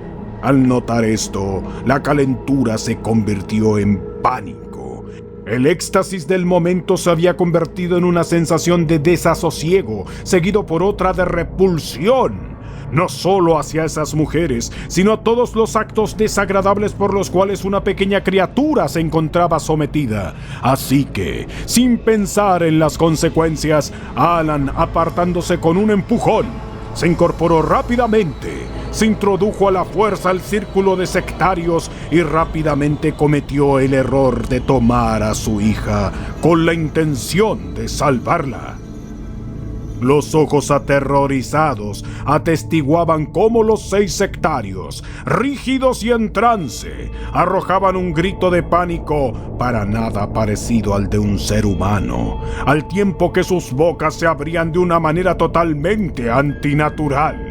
Al notar esto, la calentura se convirtió en pánico. El éxtasis del momento se había convertido en una sensación de desasosiego, seguido por otra de repulsión. No solo hacia esas mujeres, sino a todos los actos desagradables por los cuales una pequeña criatura se encontraba sometida. Así que, sin pensar en las consecuencias, Alan, apartándose con un empujón, se incorporó rápidamente, se introdujo a la fuerza al círculo de sectarios y rápidamente cometió el error de tomar a su hija con la intención de salvarla. Los ojos aterrorizados atestiguaban cómo los 6 sectarios, rígidos y en trance, arrojaban un grito de pánico para nada parecido al de un ser humano, al tiempo que sus bocas se abrían de una manera totalmente antinatural.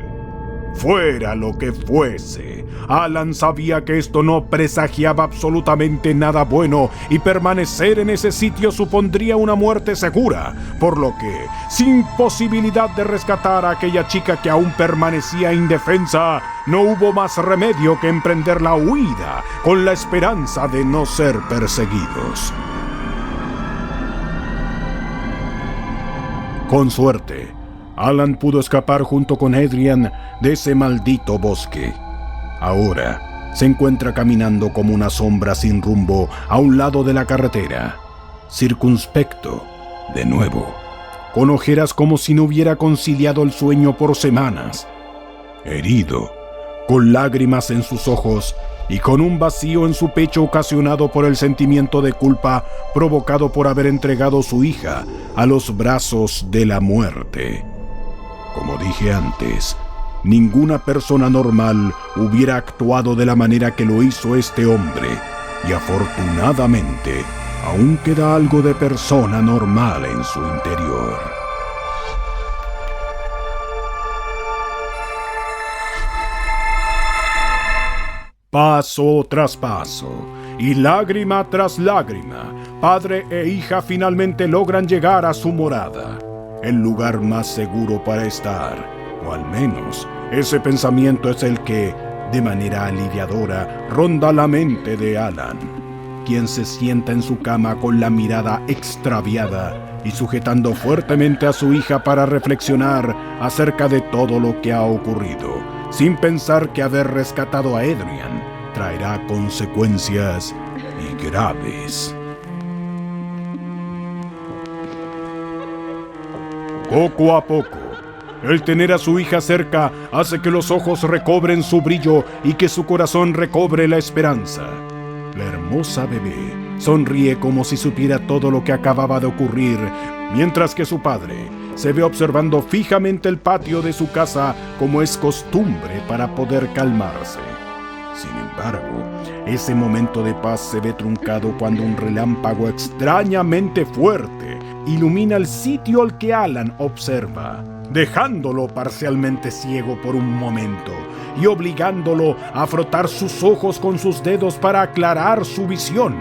Fuera lo que fuese, Alan sabía que esto no presagiaba absolutamente nada bueno y permanecer en ese sitio supondría una muerte segura, por lo que, sin posibilidad de rescatar a aquella chica que aún permanecía indefensa, no hubo más remedio que emprender la huida con la esperanza de no ser perseguidos. Con suerte, Alan pudo escapar junto con Adrian de ese maldito bosque. Ahora se encuentra caminando como una sombra sin rumbo a un lado de la carretera, circunspecto, de nuevo, con ojeras como si no hubiera conciliado el sueño por semanas, herido, con lágrimas en sus ojos y con un vacío en su pecho ocasionado por el sentimiento de culpa provocado por haber entregado su hija a los brazos de la muerte. Como dije antes, ninguna persona normal hubiera actuado de la manera que lo hizo este hombre, y afortunadamente aún queda algo de persona normal en su interior. Paso tras paso, y lágrima tras lágrima, padre e hija finalmente logran llegar a su morada, el lugar más seguro para estar, o al menos ese pensamiento es el que, de manera aliviadora, ronda la mente de Alan, quien se sienta en su cama con la mirada extraviada y sujetando fuertemente a su hija para reflexionar acerca de todo lo que ha ocurrido, sin pensar que haber rescatado a Adrian traerá consecuencias y graves. Poco a poco, el tener a su hija cerca hace que los ojos recobren su brillo y que su corazón recobre la esperanza. La hermosa bebé sonríe como si supiera todo lo que acababa de ocurrir, mientras que su padre se ve observando fijamente el patio de su casa como es costumbre para poder calmarse. Sin embargo, ese momento de paz se ve truncado cuando un relámpago extrañamente fuerte ilumina el sitio al que Alan observa, dejándolo parcialmente ciego por un momento y obligándolo a frotar sus ojos con sus dedos para aclarar su visión,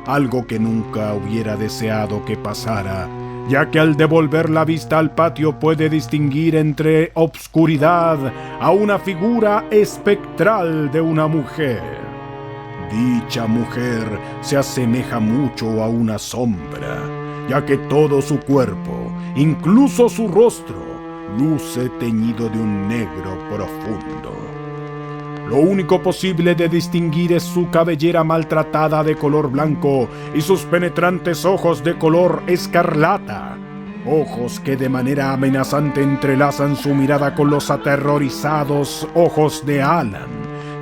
algo que nunca hubiera deseado que pasara, ya que al devolver la vista al patio puede distinguir entre obscuridad a una figura espectral de una mujer. Dicha mujer se asemeja mucho a una sombra, ya que todo su cuerpo, incluso su rostro, luce teñido de un negro profundo. Lo único posible de distinguir es su cabellera maltratada de color blanco y sus penetrantes ojos de color escarlata. Ojos que de manera amenazante entrelazan su mirada con los aterrorizados ojos de Alan,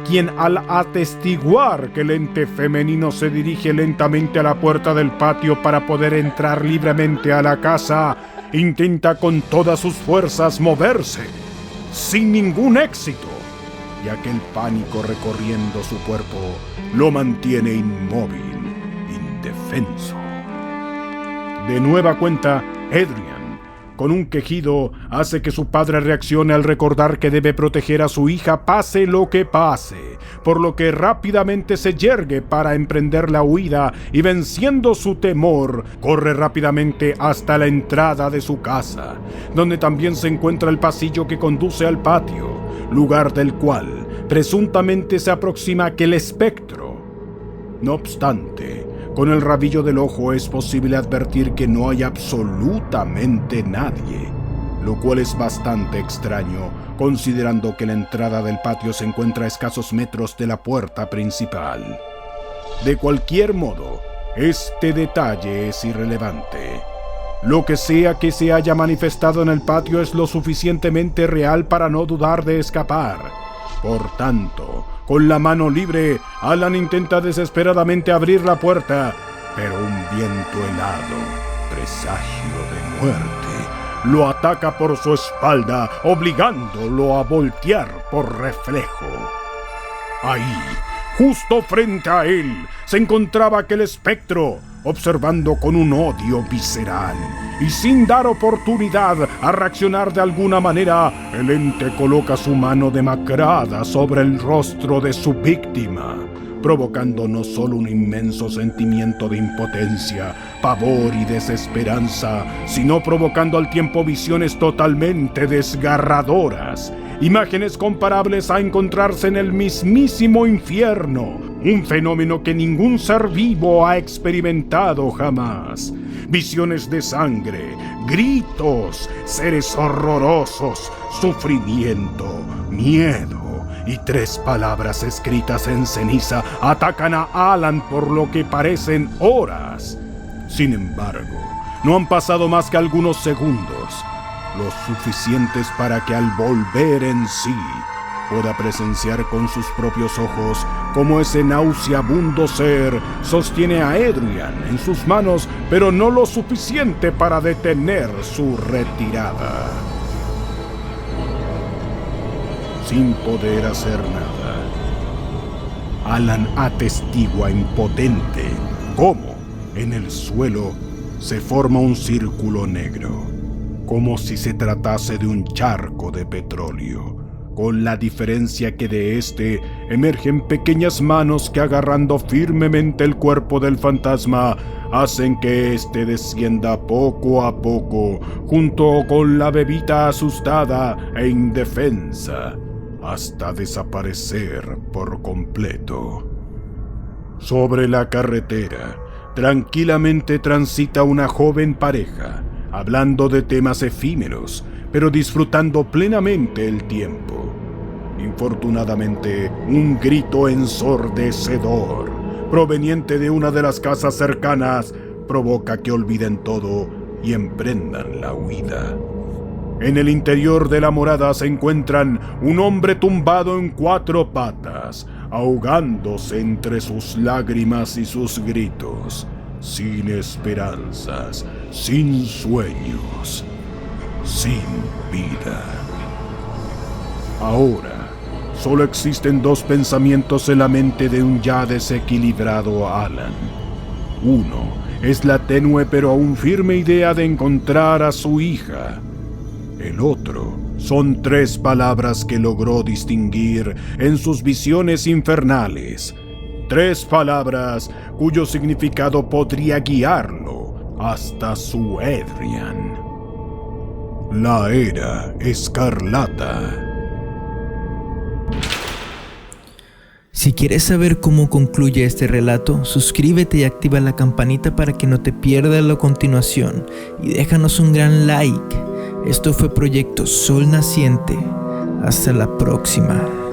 quien al atestiguar que el ente femenino se dirige lentamente a la puerta del patio para poder entrar libremente a la casa, intenta con todas sus fuerzas moverse, sin ningún éxito, ya que el pánico recorriendo su cuerpo lo mantiene inmóvil, indefenso. De nueva cuenta, Adrian, con un quejido, hace que su padre reaccione al recordar que debe proteger a su hija pase lo que pase, por lo que rápidamente se yergue para emprender la huida y, venciendo su temor, corre rápidamente hasta la entrada de su casa, donde también se encuentra el pasillo que conduce al patio, lugar del cual presuntamente se aproxima aquel espectro. No obstante, con el rabillo del ojo es posible advertir que no hay absolutamente nadie, lo cual es bastante extraño, considerando que la entrada del patio se encuentra a escasos metros de la puerta principal. De cualquier modo, este detalle es irrelevante. Lo que sea que se haya manifestado en el patio es lo suficientemente real para no dudar de escapar. Por tanto, con la mano libre, Alan intenta desesperadamente abrir la puerta, pero un viento helado, presagio de muerte, lo ataca por su espalda, obligándolo a voltear por reflejo. Ahí, justo frente a él, se encontraba aquel espectro, observando con un odio visceral, y sin dar oportunidad a reaccionar de alguna manera, el ente coloca su mano demacrada sobre el rostro de su víctima, provocando no solo un inmenso sentimiento de impotencia, pavor y desesperanza, sino provocando al tiempo visiones totalmente desgarradoras, imágenes comparables a encontrarse en el mismísimo infierno, un fenómeno que ningún ser vivo ha experimentado jamás. Visiones de sangre, gritos, seres horrorosos, sufrimiento, miedo y 3 palabras escritas en ceniza atacan a Alan por lo que parecen horas. Sin embargo, no han pasado más que algunos segundos, lo suficientes para que al volver en sí pueda presenciar con sus propios ojos cómo ese nauseabundo ser sostiene a Adrian en sus manos, pero no lo suficiente para detener su retirada. Sin poder hacer nada, Alan atestigua impotente cómo en el suelo se forma un círculo negro, como si se tratase de un charco de petróleo, con la diferencia que de este emergen pequeñas manos que, agarrando firmemente el cuerpo del fantasma, hacen que éste descienda poco a poco, junto con la bebita asustada e indefensa, hasta desaparecer por completo. Sobre la carretera, tranquilamente transita una joven pareja, hablando de temas efímeros, pero disfrutando plenamente el tiempo. Infortunadamente, un grito ensordecedor, proveniente de una de las casas cercanas, provoca que olviden todo y emprendan la huida. En el interior de la morada se encuentran un hombre tumbado en 4 patas, ahogándose entre sus lágrimas y sus gritos, sin esperanzas, sin sueños, sin vida. Ahora, solo existen dos pensamientos en la mente de un ya desequilibrado Alan. Uno es la tenue pero aún firme idea de encontrar a su hija. El otro son 3 palabras que logró distinguir en sus visiones infernales. 3 palabras cuyo significado podría guiarlo hasta su Edrian. La Era Escarlata. Si quieres saber cómo concluye este relato, suscríbete y activa la campanita para que no te pierdas la continuación. Y déjanos un gran like. Esto fue Proyecto Sol Naciente. Hasta la próxima.